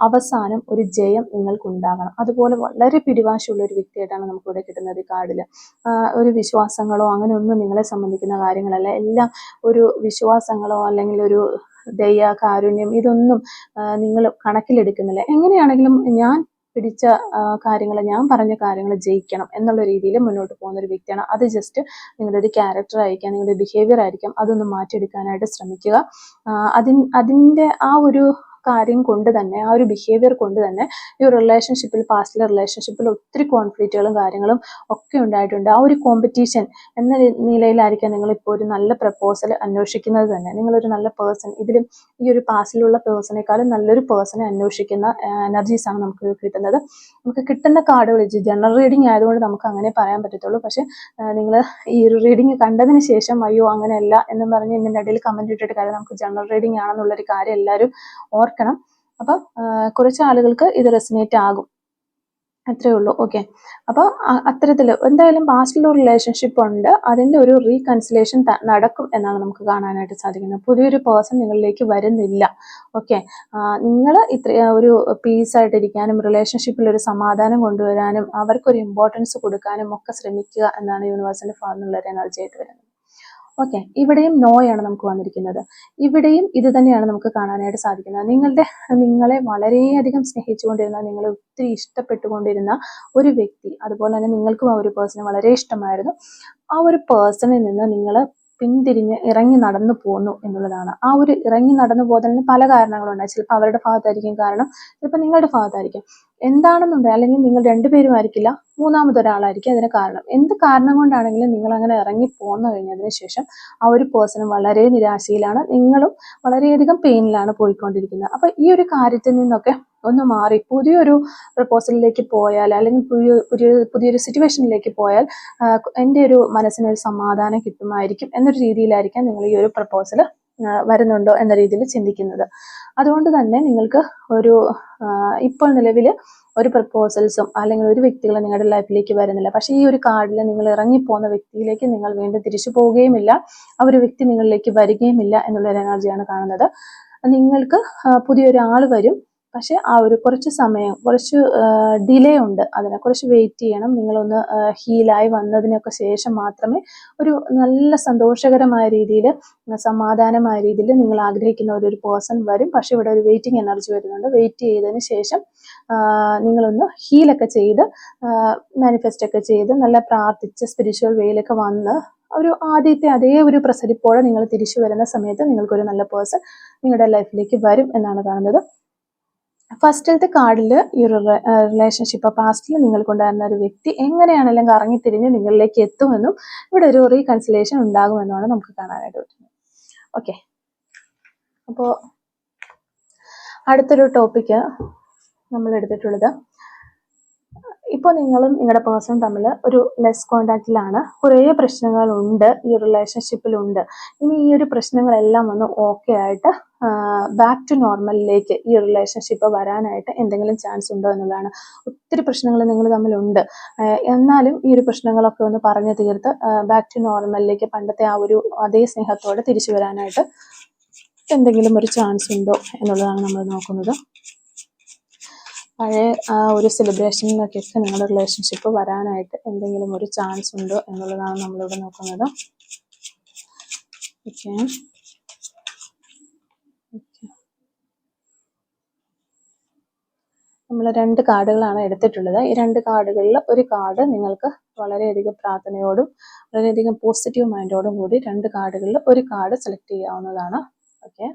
അവസാനം ഒരു ജയം നിങ്ങൾക്ക് ഉണ്ടാകണം. അതുപോലെ വളരെ പിടിവാശിയുള്ള ഒരു വ്യക്തിയായിട്ടാണ് നമുക്കിവിടെ കിട്ടുന്നത് ഈ കാർഡിൽ. ഒരു വിശ്വാസങ്ങളോ അങ്ങനെ ഒന്നും നിങ്ങളെ സംബന്ധിക്കുന്ന കാര്യങ്ങളല്ല. എല്ലാം ഒരു വിശ്വാസങ്ങളോ അല്ലെങ്കിൽ ഒരു ദയ, കാരുണ്യം ഇതൊന്നും നിങ്ങൾ കണക്കിലെടുക്കുന്നില്ല. എങ്ങനെയാണെങ്കിലും ഞാൻ പിടിച്ച കാര്യങ്ങൾ, ഞാൻ പറഞ്ഞ കാര്യങ്ങൾ ജയിക്കണം എന്നുള്ള രീതിയിൽ മുന്നോട്ട് പോകുന്ന ഒരു വ്യക്തിയാണ്. അത് ജസ്റ്റ് നിങ്ങളുടെ ഒരു ക്യാരക്ടർ ആയിരിക്കാം, നിങ്ങളുടെ ബിഹേവിയർ ആയിരിക്കാം, അതൊന്ന് മാറ്റിയെടുക്കാനായിട്ട് ശ്രമിക്കുക. അതിൻ്റെ ആ ഒരു കാര്യം കൊണ്ട് തന്നെ, ആ ഒരു ബിഹേവിയർ കൊണ്ട് തന്നെ ഈ റിലേഷൻഷിപ്പിൽ, പാസ്റ്റിലെ റിലേഷൻഷിപ്പിൽ ഒത്തിരി കോൺഫ്ലിക്റ്റുകളും കാര്യങ്ങളും ഒക്കെ ഉണ്ടായിട്ടുണ്ട്. ആ ഒരു കോമ്പറ്റീഷൻ എന്ന നിലയിലായിരിക്കാം നിങ്ങളിപ്പോൾ ഒരു നല്ല പ്രപ്പോസൽ അന്വേഷിക്കുന്നത് തന്നെ. നിങ്ങളൊരു നല്ല പേഴ്സൺ, ഇതിലും ഈ ഒരു പാസ്റ്റിലുള്ള പേഴ്സണേക്കാളും നല്ലൊരു പേഴ്സണെ അന്വേഷിക്കുന്ന എനർജീസ് ആണ് നമുക്ക് കിട്ടുന്നത്. നമുക്ക് കിട്ടുന്ന കാർഡുകൾ ജനറൽ റീഡിംഗ് ആയതുകൊണ്ട് നമുക്ക് അങ്ങനെ പറയാൻ പറ്റത്തുള്ളൂ. പക്ഷെ നിങ്ങൾ ഈ ഒരു റീഡിംഗ് കണ്ടതിന് ശേഷം അയ്യോ അങ്ങനെയല്ല എന്നും പറഞ്ഞ് ഇതിൻ്റെ ഇടയിൽ കമന്റ് ഇട്ടിട്ട് കാര്യം, നമുക്ക് ജനറൽ റീഡിംഗ് ആണെന്നുള്ളൊരു കാര്യം എല്ലാവരും ഓർക്കണം. അപ്പം കുറച്ച് ആളുകൾക്ക് ഇത് റെസിനേറ്റ് ആകും, അത്രേ ഉള്ളൂ. ഓക്കെ, അപ്പോൾ അത്തരത്തിൽ എന്തായാലും പാസ്റ്റിലൊരു റിലേഷൻഷിപ്പ് ഉണ്ട്, അതിൻ്റെ ഒരു റീകൺസിലേഷൻ നടക്കും എന്നാണ് നമുക്ക് കാണാനായിട്ട് സാധിക്കുന്നത്. പുതിയൊരു പേഴ്സൺ നിങ്ങളിലേക്ക് വരുന്നില്ല. ഓക്കെ, നിങ്ങൾ ഒരു പീസായിട്ടിരിക്കാനും റിലേഷൻഷിപ്പിൽ ഒരു സമാധാനം കൊണ്ടുവരാനും അവർക്കൊരു ഇമ്പോർട്ടൻസ് കൊടുക്കാനും ഒക്കെ ശ്രമിക്കുക എന്നാണ് യൂണിവേഴ്സിൻ്റെ ഭാഗത്തുനിന്നുള്ള ഒരു എനർജി ആയിട്ട് വരുന്നത്. ഓക്കെ, ഇവിടെയും നോയാണ് നമുക്ക് വന്നിരിക്കുന്നത്. ഇവിടെയും ഇത് തന്നെയാണ് നമുക്ക് കാണാനായിട്ട് സാധിക്കുന്നത്. നിങ്ങളെ വളരെയധികം സ്നേഹിച്ചുകൊണ്ടിരുന്ന, നിങ്ങളെ ഒത്തിരി ഇഷ്ടപ്പെട്ടുകൊണ്ടിരുന്ന ഒരു വ്യക്തി, അതുപോലെ തന്നെ നിങ്ങൾക്കും ആ ഒരു പേഴ്സണെ വളരെ ഇഷ്ടമായിരുന്നു. ആ ഒരു പേഴ്സണിൽ നിന്ന് നിങ്ങൾ പിന്തിരിഞ്ഞ് ഇറങ്ങി നടന്നു പോന്നു എന്നുള്ളതാണ്. ആ ഒരു ഇറങ്ങി നടന്നു പോകുന്നതിന് പല കാരണങ്ങളുണ്ടായി. ചിലപ്പോൾ അവരുടെ ഭാഗത്തായിരിക്കും കാരണം, ചിലപ്പോൾ നിങ്ങളുടെ ഭാഗത്തായിരിക്കും. എന്താണെന്നുണ്ട്, അല്ലെങ്കിൽ നിങ്ങൾ രണ്ടുപേരും ആയിരിക്കില്ല, മൂന്നാമതൊരാളായിരിക്കും അതിന് കാരണം. എന്ത് കാരണം കൊണ്ടാണെങ്കിലും നിങ്ങൾ അങ്ങനെ ഇറങ്ങി പോന്നു കഴിഞ്ഞതിന് ശേഷം ആ ഒരു പേഴ്സൺ വളരെ നിരാശയിലാണ്, നിങ്ങളും വളരെയധികം പെയിനിലാണ് പോയിക്കൊണ്ടിരിക്കുന്നത്. അപ്പൊ ഈ ഒരു കാര്യത്തിൽ നിന്നൊക്കെ ഒന്ന് മാറി പുതിയൊരു പ്രപ്പോസലിലേക്ക് പോയാൽ, അല്ലെങ്കിൽ പുതിയൊരു സിറ്റുവേഷനിലേക്ക് പോയാൽ എൻ്റെ ഒരു മനസ്സിനൊരു സമാധാനം കിട്ടുമായിരിക്കും എന്നൊരു രീതിയിലായിരിക്കാം നിങ്ങൾ ഈ ഒരു പ്രപ്പോസൽ വരുന്നുണ്ടോ എന്ന രീതിയിൽ ചിന്തിക്കുന്നത്. അതുകൊണ്ട് തന്നെ നിങ്ങൾക്ക് ഒരു ഇപ്പോൾ നിലവിൽ ഒരു പ്രപ്പോസൽസും അല്ലെങ്കിൽ ഒരു വ്യക്തികളും നിങ്ങളുടെ ലൈഫിലേക്ക് വരുന്നില്ല. പക്ഷേ ഈ ഒരു കാർഡിൽ നിങ്ങൾ ഇറങ്ങിപ്പോകുന്ന വ്യക്തിയിലേക്ക് നിങ്ങൾ വീണ്ടും തിരിച്ചു പോവുകയുമില്ല, ആ ഒരു വ്യക്തി നിങ്ങളിലേക്ക് വരികയുമില്ല എന്നുള്ളൊരു എനർജിയാണ് കാണുന്നത്. നിങ്ങൾക്ക് പുതിയൊരാൾ വരും, പക്ഷെ ആ ഒരു കുറച്ച് സമയം, കുറച്ച് ഡിലേ ഉണ്ട്, അതിനെ കുറച്ച് വെയിറ്റ് ചെയ്യണം. നിങ്ങളൊന്ന് ഹീലായി വന്നതിനൊക്കെ ശേഷം മാത്രമേ ഒരു നല്ല സന്തോഷകരമായ രീതിയിൽ, സമാധാനമായ രീതിയിൽ നിങ്ങൾ ആഗ്രഹിക്കുന്ന ഒരു പേഴ്സൺ വരും. പക്ഷെ ഇവിടെ ഒരു വെയിറ്റിംഗ് എനർജി വരുന്നുണ്ട്. വെയിറ്റ് ചെയ്തതിന് ശേഷം നിങ്ങളൊന്ന് ഹീലൊക്കെ ചെയ്ത്, മാനിഫെസ്റ്റ് ഒക്കെ ചെയ്ത്, നല്ല പ്രാർത്ഥിച്ച് സ്പിരിച്വൽ വേയിലൊക്കെ വന്ന് ഒരു ആദ്യത്തെ അതേ ഒരു പ്രസരിപ്പോടെ നിങ്ങൾ തിരിച്ചു വരുന്ന സമയത്ത് നിങ്ങൾക്കൊരു നല്ല പേഴ്സൺ നിങ്ങളുടെ ലൈഫിലേക്ക് വരും എന്നാണ് കാണുന്നത്. ഫസ്റ്റിലത്തെ കാർഡിൽ ഈ ഒരു റിലേഷൻഷിപ്പ്, പാസ്റ്റിൽ നിങ്ങൾക്കുണ്ടായിരുന്ന ഒരു വ്യക്തി എങ്ങനെയാണെങ്കിലും കറങ്ങിത്തിരിഞ്ഞ് നിങ്ങളിലേക്ക് എത്തുമെന്നും ഇവിടെ ഒരു റീകൺസിലേഷൻ ഉണ്ടാകുമെന്നുമാണ് നമുക്ക് കാണാനായിട്ട് പറ്റുന്നത്. ഓക്കെ, അപ്പോൾ അടുത്തൊരു ടോപ്പിക്ക് നമ്മൾ എടുത്തിട്ടുള്ളത്, ഇപ്പോൾ നിങ്ങളും നിങ്ങളുടെ പേഴ്സണും തമ്മിൽ ഒരു ലെസ് കോണ്ടാക്റ്റിലാണ്, കുറേ പ്രശ്നങ്ങളുണ്ട് ഈ റിലേഷൻഷിപ്പിലുണ്ട്. ഇനി ഈ ഒരു പ്രശ്നങ്ങളെല്ലാം ഒന്ന് ഓക്കെ ആയിട്ട് ബാക്ക് ടു നോർമലിലേക്ക് ഈ റിലേഷൻഷിപ്പ് വരാനായിട്ട് എന്തെങ്കിലും ചാൻസ് ഉണ്ടോ എന്നുള്ളതാണ്. ഒത്തിരി പ്രശ്നങ്ങൾ നിങ്ങൾ തമ്മിലുണ്ട്, എന്നാലും ഈ ഒരു പ്രശ്നങ്ങളൊക്കെ ഒന്ന് പറഞ്ഞു തീർത്ത് ബാക്ക് ടു നോർമലിലേക്ക്, പണ്ടത്തെ ആ ഒരു അതേ സ്നേഹത്തോടെ തിരിച്ചു വരാനായിട്ട് എന്തെങ്കിലും ഒരു ചാൻസ് ഉണ്ടോ എന്നുള്ളതാണ് നമ്മൾ നോക്കുന്നത്. പഴയ ആ ഒരു സെലിബ്രേഷനിലൊക്കെയൊക്കെ നിങ്ങളുടെ റിലേഷൻഷിപ്പ് വരാനായിട്ട് എന്തെങ്കിലും ഒരു ചാൻസ് ഉണ്ടോ എന്നുള്ളതാണ് നമ്മളിവിടെ നോക്കുന്നത്. ഓക്കെ, നമ്മൾ 2 കാർഡുകളാണ് എടുത്തിട്ടുള്ളത്. ഈ 2 കാർഡുകളിൽ ഒരു കാർഡ് നിങ്ങൾക്ക് വളരെയധികം പ്രാർത്ഥനയോടും വളരെയധികം പോസിറ്റീവ് മൈൻഡോടും കൂടി 2 കാർഡുകളിൽ ഒരു കാർഡ് സെലക്ട് ചെയ്യാവുന്നതാണ്. ഓക്കെ,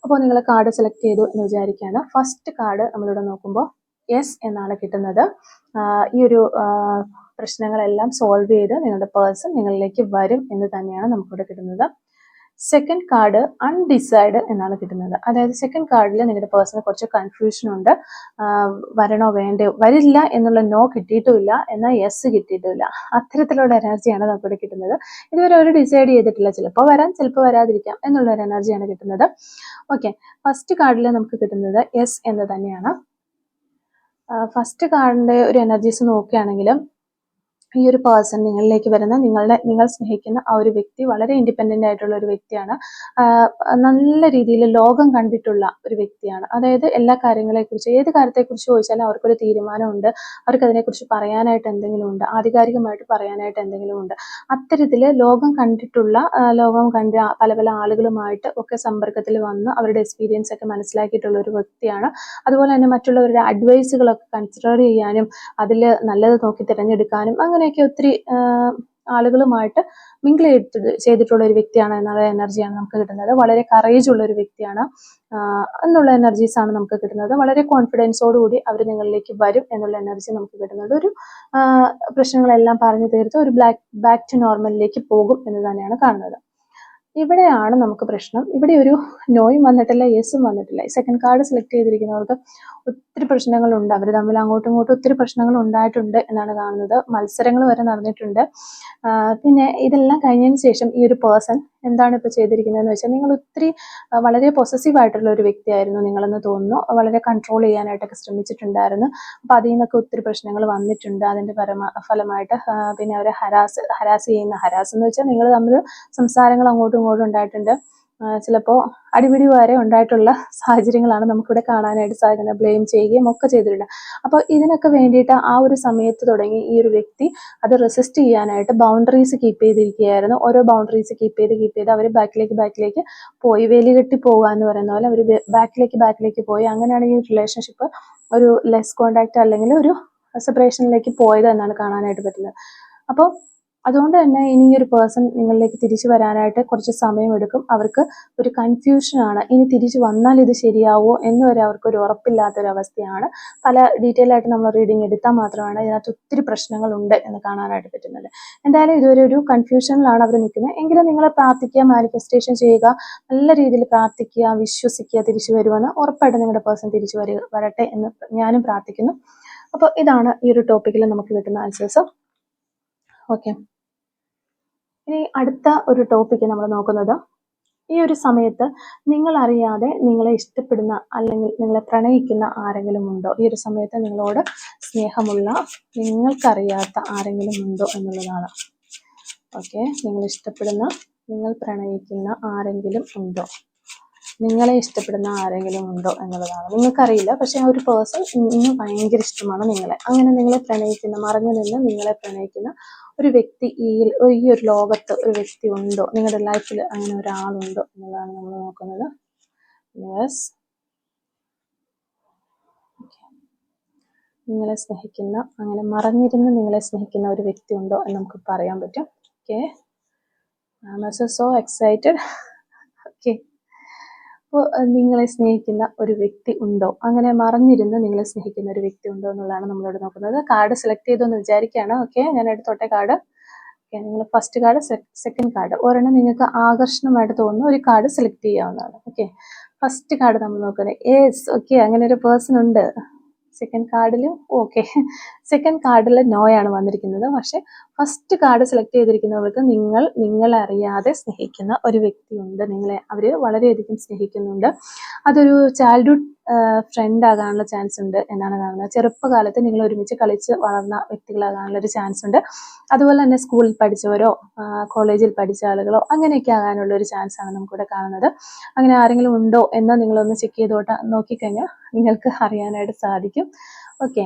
അപ്പോൾ നിങ്ങൾ കാർഡ് സെലക്ട് ചെയ്തു എന്ന് വിചാരിക്കുകയാണ്. ഫസ്റ്റ് കാർഡ് നമ്മളിവിടെ നോക്കുമ്പോൾ യെസ് എന്നാണ് കിട്ടുന്നത്. ഈ ഒരു പ്രശ്നങ്ങളെല്ലാം സോൾവ് ചെയ്ത് നിങ്ങളുടെ പേഴ്സൺ നിങ്ങളിലേക്ക് വരും എന്ന് തന്നെയാണ് നമുക്കിവിടെ കിട്ടുന്നത്. സെക്കൻഡ് കാർഡ് അൺഡിസൈഡ് എന്നാണ് കിട്ടുന്നത്. അതായത് സെക്കൻഡ് കാർഡിൽ നിങ്ങളുടെ പേഴ്സണിന് കുറച്ച് കൺഫ്യൂഷൻ ഉണ്ട്. വരണോ വേണ്ടയോ, വരില്ല എന്നുള്ള നോ കിട്ടിയിട്ടുമില്ല, എന്നാൽ യെസ് കിട്ടിയിട്ടുമില്ല. അത്തരത്തിലുള്ള എനർജിയാണ് നമുക്കിവിടെ കിട്ടുന്നത്. ഇതുവരെ ഒരു ഡിസൈഡ് ചെയ്തിട്ടില്ല, ചിലപ്പോൾ വരാം ചിലപ്പോൾ വരാതിരിക്കാം എന്നുള്ളൊരു എനർജിയാണ് കിട്ടുന്നത്. ഓക്കെ, ഫസ്റ്റ് കാർഡിൽ നമുക്ക് കിട്ടുന്നത് യെസ് എന്ന് തന്നെയാണ്. ഫസ്റ്റ് കാർഡിൻ്റെ ഒരു എനർജീസ് നോക്കുകയാണെങ്കിൽ ഈ ഒരു പേഴ്സൺ നിങ്ങളിലേക്ക് വരുന്ന നിങ്ങൾ സ്നേഹിക്കുന്ന ആ ഒരു വ്യക്തി വളരെ ഇൻഡിപെൻഡന്റ് ആയിട്ടുള്ള ഒരു വ്യക്തിയാണ്. നല്ല രീതിയിൽ ലോകം കണ്ടിട്ടുള്ള ഒരു വ്യക്തിയാണ്. അതായത് എല്ലാ കാര്യങ്ങളെക്കുറിച്ച് ഏത് കാര്യത്തെക്കുറിച്ച് ചോദിച്ചാലും അവർക്കൊരു തീരുമാനമുണ്ട്. അവർക്ക് അതിനെക്കുറിച്ച് പറയാനായിട്ട് എന്തെങ്കിലും ഉണ്ട്, ആധികാരികമായിട്ട് പറയാനായിട്ട് എന്തെങ്കിലും ഉണ്ട്. അത്തരത്തിൽ ലോകം കണ്ടിട്ടുള്ള ലോകം കണ്ട പല പല ആളുകളുമായിട്ട് ഒക്കെ സമ്പർക്കത്തിൽ വന്ന് അവരുടെ എക്സ്പീരിയൻസ് ഒക്കെ മനസ്സിലാക്കിയിട്ടുള്ള ഒരു വ്യക്തിയാണ്. അതുപോലെ തന്നെ മറ്റുള്ളവരുടെ അഡ്വൈസുകളൊക്കെ കൺസിഡർ ചെയ്യാനും അതിൽ നല്ലത് നോക്കി തിരഞ്ഞെടുക്കാനും അങ്ങനെയൊക്കെ ഒത്തിരി ആളുകളുമായിട്ട് മിങ്കിൾ ചെയ്തിട്ടുള്ള ഒരു വ്യക്തിയാണ് എന്നുള്ള എനർജിയാണ് നമുക്ക് കിട്ടുന്നത്. വളരെ കറേജ് ഉള്ള ഒരു വ്യക്തിയാണ് എന്നുള്ള എനർജീസ് ആണ് നമുക്ക് കിട്ടുന്നത്. വളരെ കോൺഫിഡൻസോടുകൂടി അവർ നിങ്ങളിലേക്ക് വരും എന്നുള്ള എനർജി നമുക്ക് കിട്ടുന്നത്. ഒരു പ്രശ്നങ്ങളെല്ലാം പറഞ്ഞു തീർത്ത് ഒരു ബാക്ക് ടു നോർമലിലേക്ക് പോകും എന്ന് തന്നെയാണ് കാണുന്നത്. ഇവിടെയാണ് നമുക്ക് പ്രശ്നം. ഇവിടെ ഒരു നോയും വന്നിട്ടില്ല, യെസും വന്നിട്ടില്ല. സെക്കൻഡ് കാർഡ് സെലക്ട് ചെയ്തിരിക്കുന്നവർക്ക് ഒത്തിരി പ്രശ്നങ്ങളുണ്ട്. അവർ തമ്മിൽ അങ്ങോട്ടും ഇങ്ങോട്ടും ഒത്തിരി പ്രശ്നങ്ങൾ ഉണ്ടായിട്ടുണ്ട് എന്നാണ് കാണുന്നത്. മത്സരങ്ങൾ വരെ നടന്നിട്ടുണ്ട്. പിന്നെ ഇതെല്ലാം കഴിഞ്ഞതിന് ശേഷം ഈ ഒരു പേഴ്സൺ എന്താണ് ഇപ്പോൾ ചെയ്തിരിക്കുന്നതെന്ന് വെച്ചാൽ, നിങ്ങൾ ഒത്തിരി വളരെ പൊസസീവ് ആയിട്ടുള്ള ഒരു വ്യക്തിയായിരുന്നു നിങ്ങളെന്ന് തോന്നുന്നു. വളരെ കൺട്രോൾ ചെയ്യാനായിട്ടൊക്കെ ശ്രമിച്ചിട്ടുണ്ടായിരുന്നു. അപ്പോൾ അതിൽ നിന്നൊക്കെ ഒത്തിരി പ്രശ്നങ്ങൾ വന്നിട്ടുണ്ട്. അതിൻ്റെ ഫലമായിട്ട് പിന്നെ അവരെ ഹരാസ് എന്ന് വെച്ചാൽ നിങ്ങൾ തമ്മിൽ സംസാരങ്ങൾ അങ്ങോട്ടും ഇങ്ങോട്ടും ഉണ്ടായിട്ടുണ്ട്. ചിലപ്പോൾ അടിപിടി വരെ ഉണ്ടായിട്ടുള്ള സാഹചര്യങ്ങളാണ് നമുക്കിവിടെ കാണാനായിട്ട് സാധിക്കുന്നത്. ബ്ലെയിം ചെയ്യുകയും ഒക്കെ ചെയ്തിട്ടുണ്ട്. അപ്പോൾ ഇതിനൊക്കെ വേണ്ടിയിട്ട് ആ ഒരു സമയത്ത് തുടങ്ങി ഈ ഒരു വ്യക്തി അത് റെസിസ്റ്റ് ചെയ്യാനായിട്ട് ബൗണ്ടറീസ് കീപ്പ് ചെയ്തിരിക്കുകയായിരുന്നു. ഓരോ ബൗണ്ടറീസ് കീപ്പ് ചെയ്ത് അവർ ബാക്കിലേക്ക് പോയി, വേലി കെട്ടി പോകുക എന്ന് പറയുന്ന പോലെ അവർ ബാക്കിലേക്ക് പോയി. അങ്ങനെയാണ് ഈ റിലേഷൻഷിപ്പ് ഒരു ലെസ് കോണ്ടാക്ട് അല്ലെങ്കിൽ ഒരു സെപ്പറേഷനിലേക്ക് പോയത് എന്നാണ് കാണാനായിട്ട് പറ്റുന്നത്. അപ്പോൾ അതുകൊണ്ട് തന്നെ ഇനി ഈ ഒരു പേഴ്സൺ നിങ്ങളിലേക്ക് തിരിച്ചു വരാനായിട്ട് കുറച്ച് സമയമെടുക്കും. അവർക്ക് ഒരു കൺഫ്യൂഷനാണ്. ഇനി തിരിച്ചു വന്നാൽ ഇത് ശരിയാവോ എന്ന് വരെ അവർക്കൊരു ഉറപ്പില്ലാത്തൊരവസ്ഥയാണ്. പല ഡീറ്റെയിൽ ആയിട്ട് നമ്മൾ റീഡിങ് എടുത്താൽ മാത്രമാണ് ഇതിനകത്ത് ഒത്തിരി പ്രശ്നങ്ങളുണ്ട് എന്ന് കാണാനായിട്ട് പറ്റുന്നത്. എന്തായാലും ഇതുവരെ ഒരു കൺഫ്യൂഷനിലാണ് അവർ നിൽക്കുന്നത്. എങ്കിലും നിങ്ങൾ പ്രാർത്ഥിക്കുക, മാനിഫെസ്റ്റേഷൻ ചെയ്യുക, നല്ല രീതിയിൽ പ്രാർത്ഥിക്കുക, വിശ്വസിക്കുക, തിരിച്ചു വരുമെന്ന്. ഉറപ്പായിട്ട് നിങ്ങളുടെ പേഴ്സൺ തിരിച്ചു വരട്ടെ എന്ന് ഞാനും പ്രാർത്ഥിക്കുന്നു. അപ്പോൾ ഇതാണ് ഈ ഒരു ടോപ്പിക്കിൽ നമുക്ക് കിട്ടുന്ന ആൻസേഴ്സ്. ഓക്കെ, ഇനി അടുത്ത ഒരു ടോപ്പിക്ക് നമ്മൾ നോക്കുന്നത്, ഈ ഒരു സമയത്ത് നിങ്ങൾ അറിയാതെ നിങ്ങളെ ഇഷ്ടപ്പെടുന്ന അല്ലെങ്കിൽ നിങ്ങളെ പ്രണയിക്കുന്ന ആരെങ്കിലും ഉണ്ടോ? ഈ ഒരു സമയത്ത് നിങ്ങളോട് സ്നേഹമുള്ള നിങ്ങൾക്കറിയാത്ത ആരെങ്കിലും ഉണ്ടോ എന്നുള്ളതാണ്. ഓക്കെ, നിങ്ങൾ ഇഷ്ടപ്പെടുന്ന, നിങ്ങൾ പ്രണയിക്കുന്ന ആരെങ്കിലും ഉണ്ടോ? നിങ്ങളെ ഇഷ്ടപ്പെടുന്ന ആരെങ്കിലും ഉണ്ടോ എന്നുള്ളതാണ്. നിങ്ങൾക്കറിയില്ല, പക്ഷെ ആ ഒരു പേഴ്സൺ ഇന്ന് ഭയങ്കര ഇഷ്ടമാണ് നിങ്ങളെ. അങ്ങനെ നിങ്ങളെ പ്രണയിക്കുന്ന, മറഞ്ഞു നിന്ന് നിങ്ങളെ പ്രണയിക്കുന്ന ഒരു വ്യക്തി ഈ ഒരു ലോകത്ത് ഒരു വ്യക്തി ഉണ്ടോ? നിങ്ങളുടെ ലൈഫിൽ അങ്ങനെ ഒരാളുണ്ടോ എന്നുള്ളതാണ് നമ്മൾ നോക്കുന്നത്. യെസ്, നിങ്ങളെ സ്നേഹിക്കുന്ന, അങ്ങനെ മറഞ്ഞിരുന്ന് നിങ്ങളെ സ്നേഹിക്കുന്ന ഒരു വ്യക്തി ഉണ്ടോ എന്ന് നമുക്ക് പറയാൻ പറ്റും. Okay, I am so excited. Okay, അപ്പോൾ നിങ്ങളെ സ്നേഹിക്കുന്ന ഒരു വ്യക്തി ഉണ്ടോ? അങ്ങനെ മറഞ്ഞിരുന്ന് നിങ്ങളെ സ്നേഹിക്കുന്ന ഒരു വ്യക്തി ഉണ്ടോ എന്നുള്ളതാണ് നമ്മളോട് നോക്കുന്നത്. കാർഡ് സെലക്ട് ചെയ്തെന്ന് വിചാരിക്കുകയാണ്. ഓക്കെ, ഞാൻ എടുത്തോട്ടെ കാർഡ്. ഓക്കെ, നിങ്ങൾ ഫസ്റ്റ് കാർഡ്, സെക്കൻഡ് കാർഡ്, ഒരെണ്ണം നിങ്ങൾക്ക് ആകർഷണമായിട്ട് തോന്നുന്ന ഒരു കാർഡ് സെലക്ട് ചെയ്യാവുന്നതാണ്. ഓക്കെ, ഫസ്റ്റ് കാർഡ് നമ്മൾ നോക്കുന്നത് യെസ്. ഓക്കെ, അങ്ങനെ ഒരു പേഴ്സൺ ഉണ്ട്. സെക്കൻഡ് കാർഡിലും ഓക്കെ, സെക്കൻഡ് കാർഡിൽ നോയാണ് വന്നിരിക്കുന്നത്. പക്ഷെ ഫസ്റ്റ് കാർഡ് സെലക്ട് ചെയ്തിരിക്കുന്നവർക്ക് നിങ്ങളെ അറിയാതെ സ്നേഹിക്കുന്ന ഒരു വ്യക്തിയുണ്ട്. അവർ വളരെയധികം സ്നേഹിക്കുന്നുണ്ട്. അതൊരു ചൈൽഡ്ഹുഡ് ഫ്രണ്ട് ആകാനുള്ള ചാൻസ് ഉണ്ട് എന്നാണ് കാണുന്നത്. ചെറുപ്പകാലത്ത് നിങ്ങൾ ഒരുമിച്ച് കളിച്ച് വളർന്ന വ്യക്തികളാകാനുള്ള ഒരു ചാൻസ് ഉണ്ട്. അതുപോലെ തന്നെ സ്കൂളിൽ പഠിച്ചവരോ കോളേജിൽ പഠിച്ച ആളുകളോ അങ്ങനെയൊക്കെ ആകാനുള്ള ഒരു ചാൻസ് ആണ് നമുക്കിവിടെ കാണുന്നത്. അങ്ങനെ ആരെങ്കിലും ഉണ്ടോ എന്ന് നിങ്ങളൊന്ന് ചെക്ക് ചെയ്തോട്ട് നോക്കിക്കഴിഞ്ഞാൽ നിങ്ങൾക്ക് അറിയാനായിട്ട് സാധിക്കും. ഓക്കെ,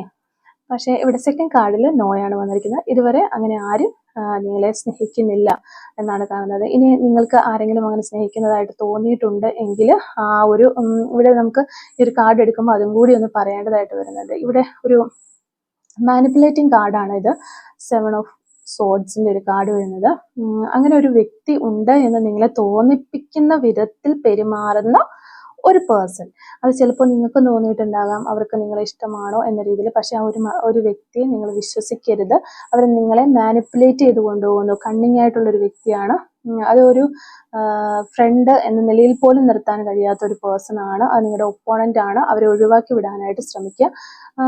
പക്ഷേ ഇവിടെ സെക്കൻഡ് കാർഡിൽ നോയാണ് വന്നിരിക്കുന്നത്. ഇതുവരെ അങ്ങനെ ആരും നിങ്ങളെ സ്നേഹിക്കുന്നില്ല എന്നാണ് കാണുന്നത്. ഇനി നിങ്ങൾക്ക് ആരെങ്കിലും അങ്ങനെ സ്നേഹിക്കുന്നതായിട്ട് തോന്നിയിട്ടുണ്ട് എങ്കിൽ ആ ഒരു ഇവിടെ നമുക്ക് ഈ ഒരു കാർഡ് എടുക്കുമ്പോൾ അതും കൂടി ഒന്ന് പറയേണ്ടതായിട്ട് വരുന്നുണ്ട്. ഇവിടെ ഒരു മാനിപ്പുലേറ്റിംഗ് കാർഡാണ് ഇത്. 7 ഓഫ് സോഡ്സിന്റെ ഒരു കാർഡ് വരുന്നത്. അങ്ങനെ ഒരു വ്യക്തി ഉണ്ട് എന്ന് നിങ്ങളെ തോന്നിപ്പിക്കുന്ന വിധത്തിൽ പെരുമാറുന്ന ഒരു പേഴ്സൺ. അത് ചിലപ്പോൾ നിങ്ങൾക്ക് തോന്നിയിട്ടുണ്ടാകാം അവർക്ക് നിങ്ങളെ ഇഷ്ടമാണോ എന്ന രീതിയിൽ. പക്ഷെ ആ ഒരു വ്യക്തിയെ നിങ്ങൾ വിശ്വസിക്കരുത്. അവർ നിങ്ങളെ മാനിപ്പുലേറ്റ് ചെയ്ത് കൊണ്ടുപോകുന്നു. കണ്ണിങ് ആയിട്ടുള്ള ഒരു വ്യക്തിയാണ്. അതൊരു ഫ്രണ്ട് എന്ന നിലയിൽ പോലും നിർത്താൻ കഴിയാത്ത ഒരു പേഴ്സൺ ആണ്. അത് നിങ്ങളുടെ ഒപ്പോണന്റ് ആണ്. അവരെ ഒഴിവാക്കി വിടാനായിട്ട് ശ്രമിക്കുക.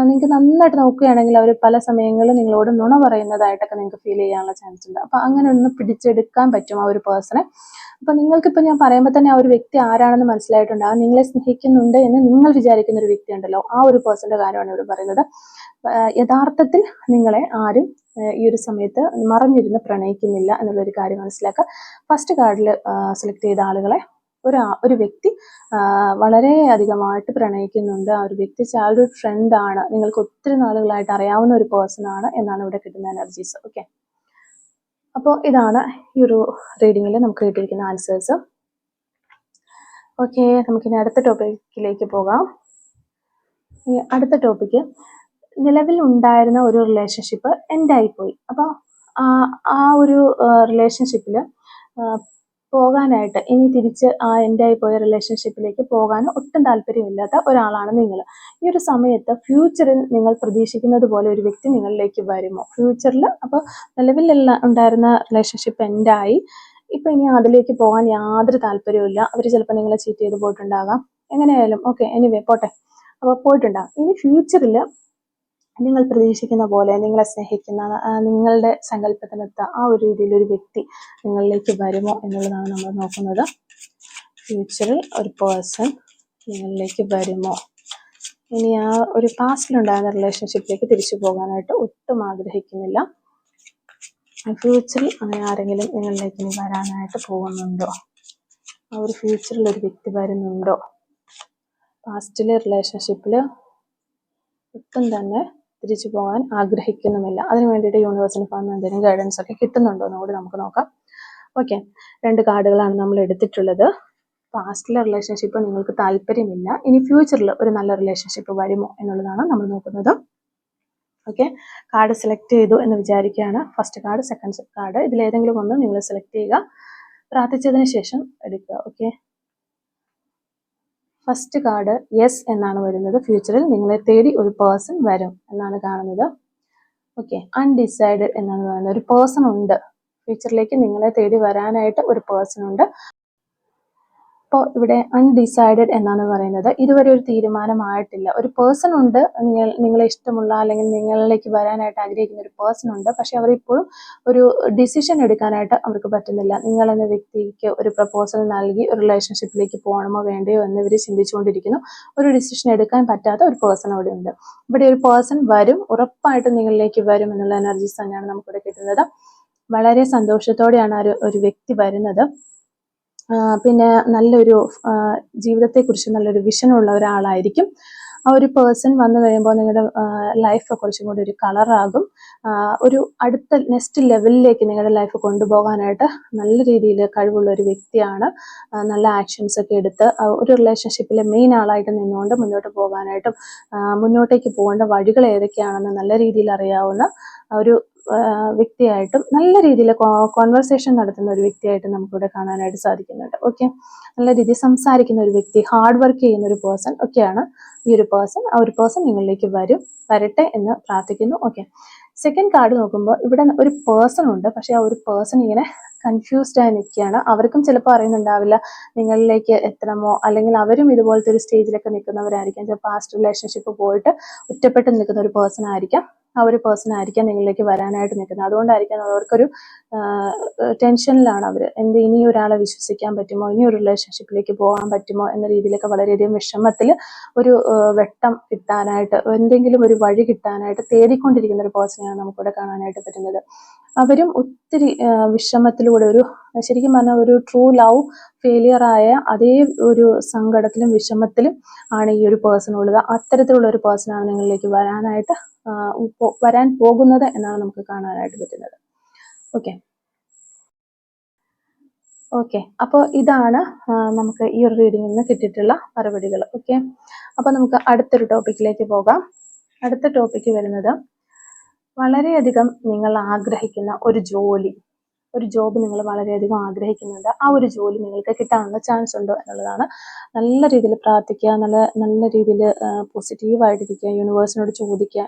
നിങ്ങൾക്ക് നന്നായിട്ട് നോക്കുകയാണെങ്കിൽ അവർ പല സമയങ്ങളിൽ നിങ്ങളോട് നുണ പറയുന്നതായിട്ടൊക്കെ നിങ്ങൾക്ക് ഫീൽ ചെയ്യാനുള്ള ചാൻസ് ഉണ്ട്. അപ്പം അങ്ങനെ ഒന്ന് പിടിച്ചെടുക്കാൻ പറ്റും ആ ഒരു പേഴ്സണെ. അപ്പം നിങ്ങൾക്കിപ്പോൾ ഞാൻ പറയുമ്പോൾ തന്നെ ആ ഒരു വ്യക്തി ആരാണെന്ന് മനസ്സിലായിട്ടുണ്ടാകും. നിങ്ങളെ സ്നേഹിക്കുന്നുണ്ട് എന്ന് നിങ്ങൾ വിചാരിക്കുന്ന ഒരു വ്യക്തി ഉണ്ടല്ലോ, ആ ഒരു പേഴ്സന്റെ കാര്യമാണ് ഇവിടെ പറയുന്നത്. യഥാർത്ഥത്തിൽ നിങ്ങളെ ആരും ഈ ഒരു സമയത്ത് മറഞ്ഞിരുന്ന് പ്രണയിക്കുന്നില്ല എന്നുള്ളൊരു കാര്യം മനസ്സിലാക്കുക. ഫസ്റ്റ് കാർഡിൽ സെലക്ട് ചെയ്ത ആളുകളെ ഒരു വ്യക്തി വളരെ അധികമായിട്ട് പ്രണയിക്കുന്നുണ്ട്. ആ ഒരു വ്യക്തി ചൈൽഡ്ഹുഡ് ഫ്രണ്ട് ആണ്, നിങ്ങൾക്ക് ഒത്തിരി നാളുകളായിട്ട് അറിയാവുന്ന ഒരു പേഴ്സൺ ആണ് എന്നാണ് ഇവിടെ കിട്ടുന്ന എനർജീസ്. ഓക്കെ, അപ്പോൾ ഇതാണ് ഈ ഒരു റീഡിങ്ങിൽ നമുക്ക് കിട്ടിയിരിക്കുന്ന ആൻസേഴ്സ്. ഓക്കെ, നമുക്കിനി അടുത്ത ടോപ്പിക്കിലേക്ക് പോകാം. ഈ അടുത്ത ടോപ്പിക്ക്, നിലവിൽ ഉണ്ടായിരുന്ന ഒരു റിലേഷൻഷിപ്പ് എൻഡ് ആയിപ്പോയി. അപ്പോൾ ആ ഒരു റിലേഷൻഷിപ്പിൽ പോകാനായിട്ട്, ഇനി തിരിച്ച് ആ എൻഡായി പോയ റിലേഷൻഷിപ്പിലേക്ക് പോകാൻ ഒട്ടും താല്പര്യമില്ലാത്ത ഒരാളാണ് നിങ്ങൾ. ഈ ഒരു സമയത്ത് ഫ്യൂച്ചറിൽ നിങ്ങൾ പ്രതീക്ഷിക്കുന്നത് പോലെ ഒരു വ്യക്തി നിങ്ങളിലേക്ക് വരുമോ ഫ്യൂച്ചറിൽ? അപ്പോൾ നിലവിലുള്ള ഉണ്ടായിരുന്ന റിലേഷൻഷിപ്പ് എൻഡായി, ഇപ്പം ഇനി അതിലേക്ക് പോകാൻ യാതൊരു താല്പര്യമില്ല. അവർ ചിലപ്പോൾ നിങ്ങളെ ചീറ്റ് ചെയ്ത് പോയിട്ടുണ്ടാകാം, എങ്ങനെയായാലും ഓക്കെ, എനിവേ പോട്ടെ. അപ്പോൾ പോയിട്ടുണ്ടാകും. ഇനി ഫ്യൂച്ചറിൽ നിങ്ങൾ പ്രതീക്ഷിക്കുന്ന പോലെ നിങ്ങളെ സ്നേഹിക്കുന്ന, നിങ്ങളുടെ സങ്കല്പത്തിനൊത്ത ആ ഒരു രീതിയിൽ ഒരു വ്യക്തി നിങ്ങളിലേക്ക് വരുമോ എന്നുള്ളതാണ് നമ്മൾ നോക്കുന്നത്. ഫ്യൂച്ചറിൽ ഒരു പേഴ്സൺ നിങ്ങളിലേക്ക് വരുമോ? ഇനി ആ ഒരു പാസ്റ്റിലുണ്ടായിരുന്ന റിലേഷൻഷിപ്പിലേക്ക് തിരിച്ചു പോകാനായിട്ട് ഒട്ടും ആഗ്രഹിക്കുന്നില്ല. ഫ്യൂച്ചറിൽ അങ്ങനെ ആരെങ്കിലും നിങ്ങളിലേക്ക് ഇനി വരാനായിട്ട് പോകുന്നുണ്ടോ? ആ ഒരു ഫ്യൂച്ചറിൽ ഒരു വ്യക്തി വരുന്നുണ്ടോ? പാസ്റ്റിലെ റിലേഷൻഷിപ്പിൽ ഒട്ടും തന്നെ തിരിച്ചു പോകാൻ ആഗ്രഹിക്കുന്നുമില്ല. അതിന് വേണ്ടിയിട്ട് യൂണിവേഴ്സിന് പറഞ്ഞ എന്തെങ്കിലും ഗൈഡൻസ് ഒക്കെ കിട്ടുന്നുണ്ടോ എന്ന് കൂടി നമുക്ക് നോക്കാം. ഓക്കെ, 2 കാർഡുകളാണ് നമ്മൾ എടുത്തിട്ടുള്ളത്. പാസ്റ്റിലെ റിലേഷൻഷിപ്പ് നിങ്ങൾക്ക് താല്പര്യമില്ല, ഇനി ഫ്യൂച്ചറിൽ ഒരു നല്ല റിലേഷൻഷിപ്പ് വരുമോ എന്നുള്ളതാണ് നമ്മൾ നോക്കുന്നത്. ഓക്കെ, കാർഡ് സെലക്ട് ചെയ്തു എന്ന് വിചാരിക്കുകയാണ്. ഫസ്റ്റ് കാർഡ്, സെക്കൻഡ് കാർഡ്, ഇതിലേതെങ്കിലും ഒന്ന് നിങ്ങൾ സെലക്ട് ചെയ്യുക, പ്രാർത്ഥിച്ചതിന് ശേഷം എടുക്കുക. ഓക്കെ, ഫസ്റ്റ് കാർഡ് യെസ് എന്നാണ് വരുന്നത്. ഫ്യൂച്ചറിൽ നിങ്ങളെ തേടി ഒരു പേഴ്സൺ വരും എന്നാണ് കാണുന്നത്. ഓക്കെ, അൺഡിസൈഡഡ് എന്നാണ് പറയുന്നത്. ഒരു പേഴ്സൺ ഉണ്ട്, ഫ്യൂച്ചറിലേക്ക് നിങ്ങളെ തേടി വരാനായിട്ട് ഒരു പേഴ്സൺ ഉണ്ട്. അപ്പോൾ ഇവിടെ അൺഡിസൈഡഡ് എന്നാണ് പറയുന്നത്. ഇതുവരെ ഒരു തീരുമാനമായിട്ടില്ല. ഒരു പേഴ്സൺ ഉണ്ട്, നിങ്ങളെ ഇഷ്ടമുള്ള അല്ലെങ്കിൽ നിങ്ങളിലേക്ക് വരാനായിട്ട് ആഗ്രഹിക്കുന്ന ഒരു പേഴ്സൺ ഉണ്ട്. പക്ഷെ അവർ ഇപ്പോഴും ഒരു ഡിസിഷൻ എടുക്കാനായിട്ട് അവർക്ക് പറ്റുന്നില്ല. നിങ്ങൾ എന്ന വ്യക്തിക്ക് ഒരു പ്രപ്പോസൽ നൽകി ഒരു റിലേഷൻഷിപ്പിലേക്ക് പോകണമോ വേണ്ടയോ എന്ന് ഇവർ ചിന്തിച്ചുകൊണ്ടിരിക്കുന്നു. ഒരു ഡിസിഷൻ എടുക്കാൻ പറ്റാത്ത ഒരു പേഴ്സൺ അവിടെ ഉണ്ട്. ഇവിടെ ഒരു പേഴ്സൺ വരും, ഉറപ്പായിട്ടും നിങ്ങളിലേക്ക് വരും എന്നുള്ള എനർജീസ് തന്നെയാണ് നമുക്കിവിടെ കിട്ടുന്നത്. വളരെ സന്തോഷത്തോടെയാണ് ഒരു വ്യക്തി വരുന്നത്. പിന്നെ നല്ലൊരു ജീവിതത്തെക്കുറിച്ച് നല്ലൊരു വിഷനുള്ള ഒരാളായിരിക്കും. ആ ഒരു പേഴ്സൺ വന്നു കഴിയുമ്പോൾ നിങ്ങളുടെ ലൈഫ് കുറച്ചും കൂടി ഒരു കളറാകും. ഒരു അടുത്ത നെക്സ്റ്റ് ലെവലിലേക്ക് നിങ്ങളുടെ ലൈഫ് കൊണ്ടുപോകാനായിട്ട് നല്ല രീതിയിൽ കഴിവുള്ള ഒരു വ്യക്തിയാണ്. നല്ല ആക്ഷൻസ് ഒക്കെ എടുത്ത് ഒരു റിലേഷൻഷിപ്പിലെ മെയിൻ ആളായിട്ട് നിന്നുകൊണ്ട് മുന്നോട്ട് പോകാനായിട്ടും മുന്നോട്ടേക്ക് പോകേണ്ട വഴികൾ ഏതൊക്കെയാണെന്ന് നല്ല രീതിയിൽ അറിയാവുന്ന ഒരു വ്യക്തിയായിട്ടും നല്ല രീതിയിൽ കോൺവെർസേഷൻ നടത്തുന്ന ഒരു വ്യക്തിയായിട്ടും നമുക്കിവിടെ കാണാനായിട്ട് സാധിക്കുന്നുണ്ട്. ഓക്കെ, നല്ല രീതിയിൽ സംസാരിക്കുന്ന ഒരു വ്യക്തി, ഹാർഡ് വർക്ക് ചെയ്യുന്ന ഒരു പേഴ്സൺ ഒക്കെയാണ് ഈ ഒരു പേഴ്സൺ. ആ ഒരു പേഴ്സൺ നിങ്ങളിലേക്ക് വരട്ടെ എന്ന് പ്രാർത്ഥിക്കുന്നു. ഓക്കെ, സെക്കൻഡ് കാർഡ് നോക്കുമ്പോൾ ഇവിടെ ഒരു പേഴ്സൺ ഉണ്ട്, പക്ഷെ ആ ഒരു പേഴ്സൺ ഇങ്ങനെ കൺഫ്യൂസ്ഡ് ആയി നിൽക്കുകയാണ്. അവർക്കും ചിലപ്പോൾ അറിയുന്നുണ്ടാവില്ല നിങ്ങളിലേക്ക് എത്തണമോ, അല്ലെങ്കിൽ അവരും ഇതുപോലത്തെ ഒരു സ്റ്റേജിലൊക്കെ നിൽക്കുന്നവരായിരിക്കാം. ചിലപ്പോൾ പാസ്റ്റ് റിലേഷൻഷിപ്പ് പോയിട്ട് ഒറ്റപ്പെട്ട് നിൽക്കുന്ന ഒരു പേഴ്സൺ ആയിരിക്കാം. ആ ഒരു പേഴ്സൺ ആയിരിക്കാം നിങ്ങളിലേക്ക് വരാനായിട്ട് നിൽക്കുന്നത്. അതുകൊണ്ടായിരിക്കാം അവർക്കൊരു ടെൻഷനിലാണ് അവർ. ഇനി ഒരാളെ വിശ്വസിക്കാൻ പറ്റുമോ, ഇനി ഒരു റിലേഷൻഷിപ്പിലേക്ക് പോകാൻ പറ്റുമോ എന്ന രീതിയിലൊക്കെ വളരെയധികം വിഷമത്തിൽ ഒരു വെട്ടം കിട്ടാനായിട്ട്, എന്തെങ്കിലും ഒരു വഴി കിട്ടാനായിട്ട് തേടിക്കൊണ്ടിരിക്കുന്ന ഒരു പേഴ്സണെയാണ് നമുക്കിവിടെ കാണാനായിട്ട് പറ്റുന്നത്. അവരും ഒത്തിരി വിഷമത്തിലൂടെ, ശരിക്കും പറഞ്ഞാൽ ഒരു ട്രൂ ലവ് ഫെയിലിയർ ആയ അതേ ഒരു സങ്കടത്തിലും വിഷമത്തിലും ആണ് ഈ ഒരു പേഴ്സൺ ഉള്ളത്. അത്തരത്തിലുള്ള ഒരു പേഴ്സണാണ് നിങ്ങളിലേക്ക് വരാൻ പോകുന്നത് എന്നാണ് നമുക്ക് കാണാനായിട്ട് പറ്റുന്നത്. ഓക്കെ, അപ്പോൾ ഇതാണ് നമുക്ക് ഈ ഒരു റീഡിങ്ങിൽ നിന്ന് കിട്ടിയിട്ടുള്ള മറുപടികൾ. ഓക്കെ, അപ്പോൾ നമുക്ക് അടുത്തൊരു ടോപ്പിക്കിലേക്ക് പോകാം. അടുത്ത ടോപ്പിക്ക് വരുന്നത്, വളരെയധികം നിങ്ങൾ ആഗ്രഹിക്കുന്ന ഒരു ജോബ് നിങ്ങൾ വളരെയധികം ആഗ്രഹിക്കുന്നുണ്ട്. ആ ഒരു ജോലി നിങ്ങൾക്ക് കിട്ടാനുള്ള ചാൻസ് ഉണ്ടോ എന്നുള്ളതാണ്. നല്ല രീതിയിൽ പ്രാർത്ഥിക്കുക, നല്ല രീതിയിൽ പോസിറ്റീവായിട്ടിരിക്കുക, യൂണിവേഴ്സിനോട് ചോദിക്കുക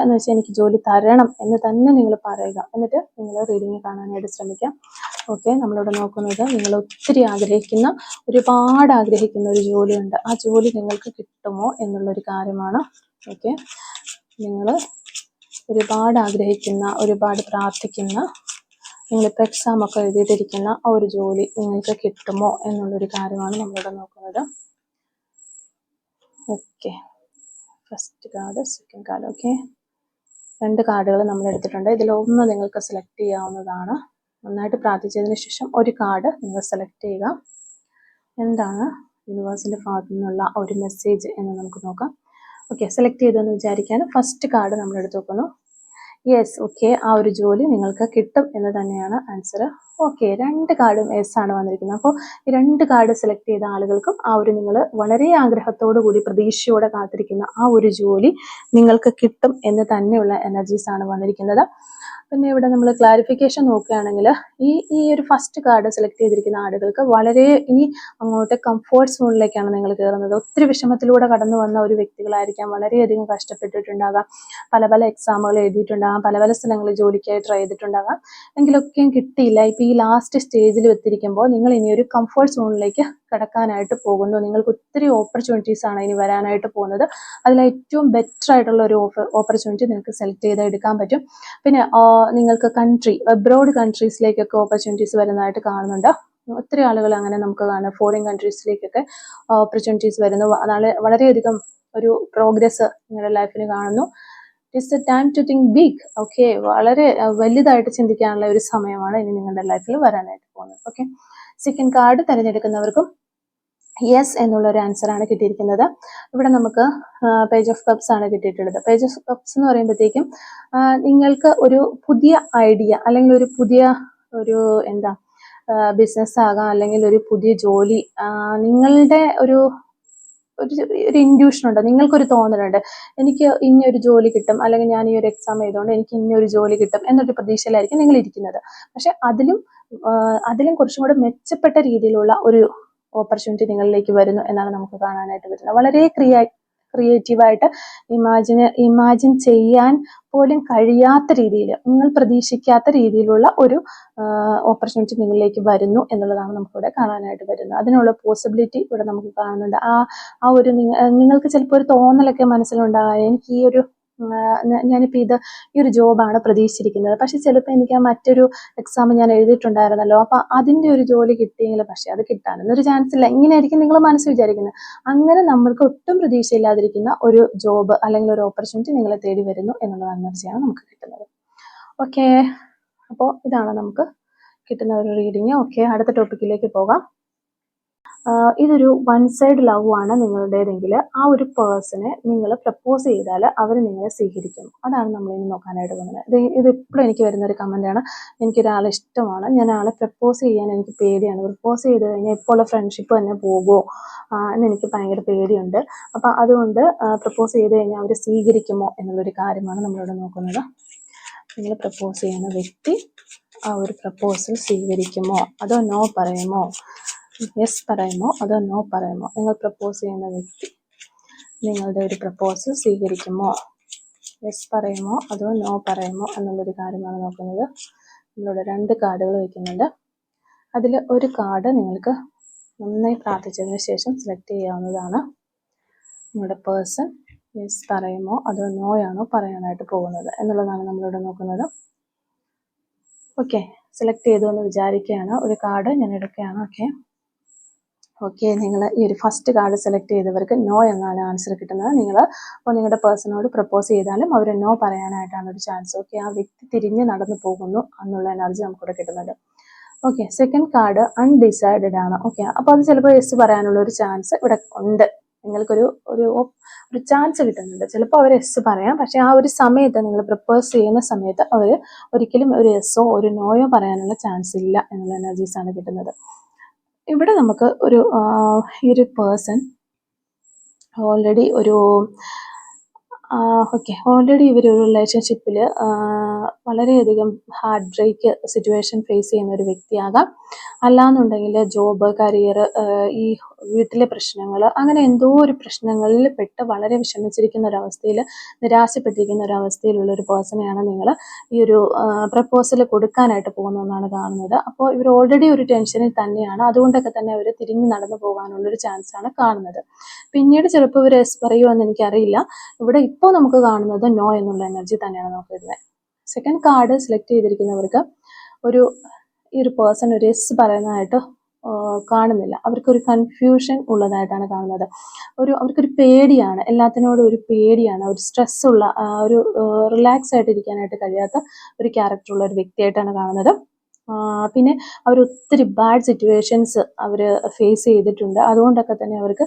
എന്ന് വെച്ചാൽ എനിക്ക് ജോലി തരണം എന്ന് തന്നെ നിങ്ങൾ പറയുക. എന്നിട്ട് നിങ്ങൾ റീഡിങ് കാണാനായിട്ട് ശ്രമിക്കാം. ഓക്കെ, നമ്മളിവിടെ നോക്കുന്നത് നിങ്ങൾ ഒരുപാട് ആഗ്രഹിക്കുന്ന ഒരു ജോലിയുണ്ട്. ആ ജോലി നിങ്ങൾക്ക് കിട്ടുമോ എന്നുള്ളൊരു കാര്യമാണ്. ഓക്കെ, നിങ്ങൾ ഒരുപാട് ആഗ്രഹിക്കുന്ന, ഒരുപാട് പ്രാർത്ഥിക്കുന്ന, നിങ്ങളിപ്പോൾ എക്സാമൊക്കെ എഴുതിയിട്ടിരിക്കുന്ന ആ ഒരു ജോലി നിങ്ങൾക്ക് കിട്ടുമോ എന്നുള്ളൊരു കാര്യമാണ് നമ്മളിവിടെ നോക്കുന്നത്. Okay, first card, second card. Okay, 2 കാർഡുകൾ നമ്മൾ എടുത്തിട്ടുണ്ട്. ഇതിലൊന്ന് നിങ്ങൾക്ക് സെലക്ട് ചെയ്യാവുന്നതാണ്. നന്നായിട്ട് പ്രാർത്ഥിച്ചതിന് ശേഷം ഒരു കാർഡ് നിങ്ങൾ സെലക്ട് ചെയ്യുക. എന്താണ് യൂണിവേഴ്സിൻ്റെ ഭാഗത്തു നിന്നുള്ള ഒരു മെസ്സേജ് എന്ന് നമുക്ക് നോക്കാം. ഓക്കെ, സെലക്ട് ചെയ്തെന്ന് വിചാരിക്കാൻ ഫസ്റ്റ് കാർഡ് നമ്മൾ എടുത്ത് നോക്കുന്നു. യെസ്, ഓക്കെ, ആ ഒരു ജോലി നിങ്ങൾക്ക് കിട്ടും എന്ന് തന്നെയാണ് ആൻസർ. ഓക്കെ, 2 കാർഡും യെസ് ആണ് വന്നിരിക്കുന്നത്. അപ്പോൾ ഈ 2 കാർഡ് സെലക്ട് ചെയ്ത ആളുകൾക്കും ആ ഒരു നിങ്ങൾ വളരെ ആഗ്രഹത്തോടു കൂടി പ്രതീക്ഷയോടെ കാത്തിരിക്കുന്ന ആ ഒരു ജോലി നിങ്ങൾക്ക് കിട്ടും എന്ന് തന്നെയുള്ള എനർജീസ് ആണ് വന്നിരിക്കുന്നത്. പിന്നെ ഇവിടെ നമ്മൾ ക്ലാരിഫിക്കേഷൻ നോക്കുകയാണെങ്കിൽ ഈ ഒരു ഫസ്റ്റ് കാർഡ് സെലക്ട് ചെയ്തിരിക്കുന്ന ആളുകൾക്ക് വളരെ ഇനി അങ്ങോട്ട് കംഫോർട്ട് സോണിലേക്കാണ് നിങ്ങൾ കയറുന്നത്. ഒത്തിരി വിഷമത്തിലൂടെ കടന്നു വന്ന ഒരു വ്യക്തികളായിരിക്കാം. വളരെയധികം കഷ്ടപ്പെട്ടിട്ടുണ്ടാകാം, പല പല എക്സാമുകൾ എഴുതിയിട്ടുണ്ടാകാം, പല പല സ്ഥലങ്ങളിൽ ജോലിക്കായി ട്രൈ ചെയ്തിട്ടുണ്ടാകാം, എങ്കിലൊക്കെയും കിട്ടിയില്ല. ഇപ്പോൾ ഈ ലാസ്റ്റ് സ്റ്റേജിൽ എത്തിയിരിക്കുമ്പോൾ നിങ്ങൾ ഇനി ഒരു കംഫോർട്ട് സോണിലേക്ക് കടക്കാനായിട്ട് പോകുന്നു. നിങ്ങൾക്ക് ഒത്തിരി ഓപ്പർച്യൂണിറ്റീസ് ആണ് ഇനി വരാനായിട്ട് പോകുന്നത്. അതിൽ ഏറ്റവും ബെറ്റർ ആയിട്ടുള്ള ഒരു ഓപ്പർച്യൂണിറ്റി നിങ്ങൾക്ക് സെലക്ട് ചെയ്ത് എടുക്കാൻ പറ്റും. പിന്നെ നിങ്ങൾക്ക് അബ്രോഡ് കൺട്രീസിലേക്കൊക്കെ ഓപ്പർച്യൂണിറ്റീസ് വരുന്നതായിട്ട് കാണുന്നുണ്ട്. ഒത്തിരി ആളുകൾ അങ്ങനെ നമുക്ക് കാണാം, ഫോറിൻ കൺട്രീസിലേക്കൊക്കെ ഓപ്പർച്യൂണിറ്റീസ് വരുന്നു. വളരെയധികം ഒരു പ്രോഗ്രസ് നിങ്ങളുടെ ലൈഫിന് കാണുന്നു. It's a time to think big. Okay, വളരെ വലുതായിട്ട് ചിന്തിക്കാനുള്ള ഒരു സമയമാണ് ഇനി നിങ്ങളുടെ ലൈഫിൽ വരാനായിട്ട് പോകുന്നത്. ഓക്കെ, സെക്കൻഡ് കാർഡ് തിരഞ്ഞെടുക്കുന്നവർക്കും യെസ് എന്നുള്ള ഒരു ആൻസർ ആണ് കിട്ടിയിരിക്കുന്നത്. ഇവിടെ നമുക്ക് പേജ് ഓഫ് കപ്സ് ആണ് കിട്ടിയിട്ടുള്ളത്. പേജ് ഓഫ് കപ്സ് എന്ന് പറയുമ്പോഴത്തേക്കും നിങ്ങൾക്ക് ഒരു പുതിയ ഐഡിയ അല്ലെങ്കിൽ ഒരു പുതിയ ഒരു ബിസിനസ് ആകാം, അല്ലെങ്കിൽ ഒരു പുതിയ ജോലി, നിങ്ങളുടെ ഒരു ഇൻഡ്യൂഷൻ ഉണ്ട്, നിങ്ങൾക്കൊരു തോന്നലുണ്ട്, എനിക്ക് ഇന്നൊരു ജോലി കിട്ടും, അല്ലെങ്കിൽ ഞാൻ ഈ ഒരു എക്സാം ചെയ്തുകൊണ്ട് എനിക്ക് ഇന്നൊരു ജോലി കിട്ടും എന്നൊരു പ്രതീക്ഷയിലായിരിക്കും നിങ്ങൾ ഇരിക്കുന്നത്. പക്ഷെ അതിലും കുറച്ചും കൂടെ മെച്ചപ്പെട്ട രീതിയിലുള്ള ഒരു ഓപ്പർച്യൂണിറ്റി നിങ്ങളിലേക്ക് വരുന്നു എന്നാണ് നമുക്ക് കാണാനായിട്ട് പറ്റുന്നത്. വളരെ ക്രിയേറ്റീവായിട്ട് ഇമാജിൻ ചെയ്യാൻ പോലും കഴിയാത്ത രീതിയിൽ, നിങ്ങൾ പ്രതീക്ഷിക്കാത്ത രീതിയിലുള്ള ഒരു ഓപ്പർച്യൂണിറ്റി നിങ്ങളിലേക്ക് വരുന്നു എന്നുള്ളതാണ് നമുക്കിവിടെ കാണാനായിട്ട് വരുന്നത്. അതിനുള്ള പോസിബിലിറ്റി ഇവിടെ നമുക്ക് കാണുന്നുണ്ട്. ആ ഒരു നിങ്ങൾക്ക് ചിലപ്പോൾ ഒരു തോന്നലൊക്കെ മനസ്സിലുണ്ടാകാം, എനിക്ക് ഞാനിപ്പോൾ ഈ ഒരു ജോബാണ് പ്രതീക്ഷിച്ചിരിക്കുന്നത്, പക്ഷെ ചിലപ്പോൾ എനിക്ക് ആ മറ്റൊരു എക്സാം ഞാൻ എഴുതിയിട്ടുണ്ടായിരുന്നല്ലോ, അപ്പം അതിൻ്റെ ഒരു ജോലി കിട്ടിയെങ്കിൽ പക്ഷെ അത് കിട്ടാനൊന്നൊരു ചാൻസ് ഇല്ല, ഇങ്ങനെയായിരിക്കും നിങ്ങൾ മനസ്സ് വിചാരിക്കുന്നത്. അങ്ങനെ നമ്മൾക്ക് ഒട്ടും പ്രതീക്ഷയില്ലാതിരിക്കുന്ന ഒരു ജോബ് അല്ലെങ്കിൽ ഒരു ഓപ്പർച്യൂണിറ്റി നിങ്ങളെ തേടി വരുന്നു എന്നുള്ള എനർജിയാണ് നമുക്ക് കിട്ടുന്നത്. ഓക്കെ, അപ്പോൾ ഇതാണ് നമുക്ക് കിട്ടുന്ന ഒരു റീഡിങ്. ഓക്കെ, അടുത്ത ടോപ്പിക്കിലേക്ക് പോകാം. ഇതൊരു വൺ സൈഡ് ലവ് ആണ് നിങ്ങളുടേതെങ്കിൽ ആ ഒരു പേഴ്സണെ നിങ്ങൾ പ്രപ്പോസ് ചെയ്താൽ അവർ നിങ്ങളെ സ്വീകരിക്കും. അതാണ് നമ്മൾ ഇനി നോക്കാനായിട്ട് പോകുന്നത്. ഇത് എപ്പോഴും എനിക്ക് വരുന്ന ഒരു കമൻറ്റാണ്. എനിക്കൊരാളെ ഇഷ്ടമാണ്, ഞാൻ ആളെ പ്രപ്പോസ് ചെയ്യാൻ എനിക്ക് പേടിയാണ്, പ്രപ്പോസ് ചെയ്ത് കഴിഞ്ഞാൽ ഇപ്പോൾ ഉള്ള ഫ്രണ്ട്ഷിപ്പ് തന്നെ പോകുമോ എന്ന് എനിക്ക് ഭയങ്കര പേടിയുണ്ട്. അപ്പം അതുകൊണ്ട് പ്രപ്പോസ് ചെയ്ത് കഴിഞ്ഞാൽ അവർ സ്വീകരിക്കുമോ എന്നുള്ളൊരു കാര്യമാണ് നമ്മളിവിടെ നോക്കുന്നത്. നിങ്ങൾ പ്രപ്പോസ് ചെയ്യുന്ന വ്യക്തി ആ ഒരു പ്രപ്പോസൽ സ്വീകരിക്കുമോ അതോ നോ പറയുമോ, യെസ് പറയുമോ അതോ നോ പറയുമോ? നിങ്ങൾ പ്രപ്പോസ് ചെയ്യുന്ന വ്യക്തി നിങ്ങളുടെ ഒരു പ്രപ്പോസൽ സ്വീകരിക്കുമോ, യെസ് പറയുമോ അതോ നോ പറയുമോ എന്നുള്ളൊരു കാര്യമാണ് നോക്കുന്നത്. നമ്മളിവിടെ 2 കാർഡുകൾ വയ്ക്കുന്നുണ്ട്. അതിൽ ഒരു കാർഡ് നിങ്ങൾക്ക് നന്നായി പ്രാർത്ഥിച്ചതിന് ശേഷം സെലക്ട് ചെയ്യാവുന്നതാണ്. നിങ്ങളുടെ പേഴ്സൺ യെസ് പറയുമോ അതോ നോ ആണോ പറയാനായിട്ട് പോകുന്നത് എന്നുള്ളതാണ് നമ്മളിവിടെ നോക്കുന്നത്. ഓക്കെ, സെലക്ട് ചെയ്തു എന്ന് വിചാരിക്കുകയാണ്. ഒരു കാർഡ് ഞാൻ എടുക്കുകയാണ്. ഓക്കെ, നിങ്ങൾ ഈ ഒരു ഫസ്റ്റ് കാർഡ് സെലക്ട് ചെയ്തവർക്ക് നോ എന്നാണ് ആൻസർ കിട്ടുന്നത്. നിങ്ങൾ അപ്പോൾ നിങ്ങളുടെ പേഴ്സണോട് പ്രപ്പോസ് ചെയ്താലും അവർ നോ പറയാനായിട്ടാണ് ഒരു ചാൻസ്. ഓക്കെ, ആ വ്യക്തി തിരിഞ്ഞ് നടന്നു പോകുന്നു എന്നുള്ള എനർജി നമുക്കിവിടെ കിട്ടുന്നുണ്ട്. ഓക്കെ, സെക്കൻഡ് കാർഡ് അൺഡിസൈഡഡ് ആണ്. ഓക്കെ, അപ്പോൾ അത് ചിലപ്പോൾ യെസ് പറയാനുള്ള ഒരു ചാൻസ് ഇവിടെ ഉണ്ട്. നിങ്ങൾക്കൊരു ചാൻസ് കിട്ടുന്നുണ്ട്. ചിലപ്പോൾ അവർ യെസ് പറയാം, പക്ഷെ ആ ഒരു സമയത്ത് നിങ്ങൾ പ്രപ്പോസ് ചെയ്യുന്ന സമയത്ത് അവർ ഒരിക്കലും ഒരു യെസ്സോ ഒരു നോയോ പറയാനുള്ള ചാൻസ് ഇല്ല എന്നുള്ള എനർജീസാണ് കിട്ടുന്നത്. ഇവിടെ നമുക്ക് ഈ ഒരു പേഴ്സൺ ഓൾറെഡി ഇവർ ഒരു റിലേഷൻഷിപ്പിൽ വളരെയധികം ഹാർട്ട് ബ്രേക്ക് സിറ്റുവേഷൻ ഫേസ് ചെയ്യുന്ന ഒരു വ്യക്തിയാകാം. അല്ലാന്നുണ്ടെങ്കിൽ ജോബ്, കരിയർ, ഈ വീട്ടിലെ പ്രശ്നങ്ങൾ, അങ്ങനെ എന്തോ ഒരു പ്രശ്നങ്ങളിൽ പെട്ട് വളരെ വിഷമിച്ചിരിക്കുന്ന ഒരവസ്ഥയിൽ, നിരാശപ്പെട്ടിരിക്കുന്ന ഒരവസ്ഥയിലുള്ള ഒരു പേഴ്സണെയാണ് നിങ്ങൾ ഈ ഒരു പ്രപ്പോസൽ കൊടുക്കാനായിട്ട് പോകുന്നതെന്നാണ് കാണുന്നത്. അപ്പോൾ ഇവർ ഓൾറെഡി ഒരു ടെൻഷനിൽ തന്നെയാണ്. അതുകൊണ്ടൊക്കെ തന്നെ അവർ തിരിഞ്ഞ് നടന്നു പോകാനുള്ളൊരു ചാൻസാണ് കാണുന്നത്. പിന്നീട് ചിലപ്പോൾ ഇവർ യെസ് പറയുമെന്ന് എനിക്കറിയില്ല. ഇവിടെ ഇപ്പോൾ നമുക്ക് കാണുന്നത് നോ എന്നുള്ള എനർജി തന്നെയാണ് നമുക്ക് വരുന്നത്. സെക്കൻഡ് കാർഡ് സെലക്ട് ചെയ്തിരിക്കുന്നവർക്ക് ഈ ഒരു പേഴ്സൺ ഒരു യെസ് പറയുന്നതായിട്ട് കാണുന്നില്ല. അവർക്കൊരു കൺഫ്യൂഷൻ ഉള്ളതായിട്ടാണ് കാണുന്നത്. അവർക്കൊരു പേടിയാണ്, എല്ലാത്തിനോടും ഒരു പേടിയാണ്, ഒരു സ്ട്രെസ്സുള്ള ഒരു റിലാക്സ് ആയിട്ട് ഇരിക്കാനായിട്ട് കഴിയാത്ത ഒരു ക്യാരക്ടറുള്ള ഒരു വ്യക്തിയായിട്ടാണ് കാണുന്നത്. പിന്നെ അവർ ഒത്തിരി ബാഡ് സിറ്റുവേഷൻസ് അവർ ഫേസ് ചെയ്തിട്ടുണ്ട്. അതുകൊണ്ടൊക്കെ തന്നെ അവർക്ക്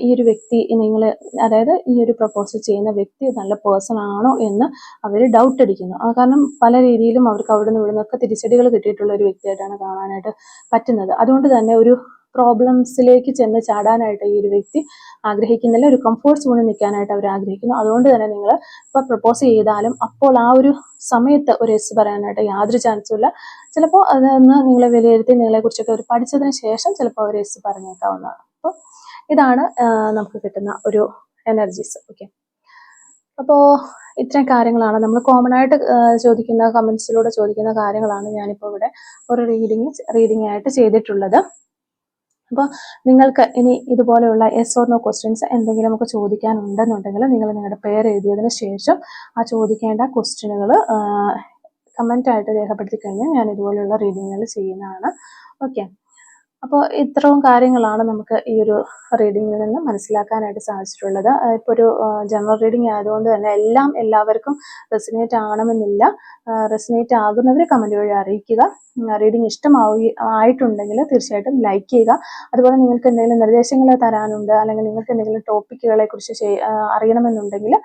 ഈ ഒരു വ്യക്തി നിങ്ങൾ, അതായത് ഈ ഒരു പ്രപ്പോസൽ ചെയ്യുന്ന വ്യക്തി നല്ല പേഴ്സൺ ആണോ എന്ന് അവർ ഡൗട്ട് അടിക്കുന്നു. കാരണം പല രീതിയിലും അവർക്ക് അവിടെ നിന്ന് ഇവിടെ നിന്നൊക്കെ തിരിച്ചടികൾ കിട്ടിയിട്ടുള്ള ഒരു വ്യക്തിയായിട്ടാണ് കാണാനായിട്ട് പറ്റുന്നത്. അതുകൊണ്ട് തന്നെ ഒരു പ്രോബ്ലംസിലേക്ക് ചെന്ന് ചാടാനായിട്ട് ഈ ഒരു വ്യക്തി ആഗ്രഹിക്കുന്നില്ല, ഒരു കംഫോർട്ട് സോണിൽ നിൽക്കാനായിട്ട് അവർ ആഗ്രഹിക്കുന്നു. അതുകൊണ്ട് തന്നെ നിങ്ങൾ ഇപ്പോൾ പ്രപ്പോസ് ചെയ്താലും അപ്പോൾ ആ ഒരു സമയത്ത് ഒരു യെസ് പറയാനായിട്ട് യാതൊരു ചാൻസും ഇല്ല. ചിലപ്പോൾ അതൊന്ന് നിങ്ങളെ വിലയിരുത്തി നിങ്ങളെക്കുറിച്ചൊക്കെ അവർ പഠിച്ചതിന് ശേഷം ചിലപ്പോൾ അവർ യെസ് പറഞ്ഞേക്കാവുന്നതാണ്. അപ്പോൾ ഇതാണ് നമുക്ക് കിട്ടുന്ന ഒരു എനർജീസ്. ഓക്കെ, അപ്പോൾ ഇത്രയും കാര്യങ്ങളാണ് നമ്മൾ കോമൺ ആയിട്ട് ചോദിക്കുന്ന കമൻസിലൂടെ ചോദിക്കുന്ന കാര്യങ്ങളാണ് ഞാനിപ്പോൾ ഇവിടെ ഒരു റീഡിംഗ് ആയിട്ട് ചെയ്തിട്ടുള്ളത്. അപ്പോൾ നിങ്ങൾക്ക് ഇനി ഇതുപോലെയുള്ള യെസ് ഓർ നോ ക്വസ്റ്റ്യൻസ് എന്തെങ്കിലുമൊക്കെ ചോദിക്കാനുണ്ടെന്നുണ്ടെങ്കിൽ നിങ്ങൾ നിങ്ങളുടെ പേര് എഴുതിയതിന് ശേഷം ആ ചോദിക്കേണ്ട ക്വസ്റ്റ്യനുകൾ കമൻ്റായിട്ട് രേഖപ്പെടുത്തി കഴിഞ്ഞാൽ ഞാൻ ഇതുപോലെയുള്ള റീഡിങ്ങുകൾ ചെയ്യുന്നതാണ്. ഓക്കെ, അപ്പോൾ ഇത്രയും കാര്യങ്ങളാണ് നമുക്ക് ഈ ഒരു റീഡിങ്ങിൽ നിന്ന് മനസ്സിലാക്കാനായിട്ട് സാധിച്ചിട്ടുള്ളത്. ഇപ്പോൾ ഒരു ജനറൽ റീഡിംഗ് ആയതുകൊണ്ട് തന്നെ എല്ലാവർക്കും റെസിനേറ്റ് ആകണമെന്നില്ല. റെസിനേറ്റ് ആകുന്നവർ കമൻറ്റ് വഴി അറിയിക്കുക. റീഡിംഗ് ആയിട്ടുണ്ടെങ്കിൽ തീർച്ചയായിട്ടും ലൈക്ക് ചെയ്യുക. അതുപോലെ നിങ്ങൾക്ക് എന്തെങ്കിലും നിർദ്ദേശങ്ങൾ തരാനുണ്ട്, അല്ലെങ്കിൽ നിങ്ങൾക്ക് എന്തെങ്കിലും ടോപ്പിക്കുകളെ കുറിച്ച് അറിയണമെന്നുണ്ടെങ്കിൽ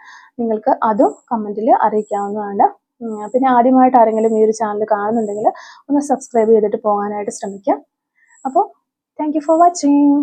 നിങ്ങൾക്ക് അതും കമൻറ്റിൽ അറിയിക്കാവുന്നതാണ്. പിന്നെ ആദ്യമായിട്ട് ആരെങ്കിലും ഈ ഒരു ചാനൽ കാണുന്നുണ്ടെങ്കിൽ ഒന്ന് സബ്സ്ക്രൈബ് ചെയ്തിട്ട് പോകാനായിട്ട് ശ്രമിക്കുക. അപ്പോൾ താങ്ക് യു ഫോർ വാച്ചിങ്.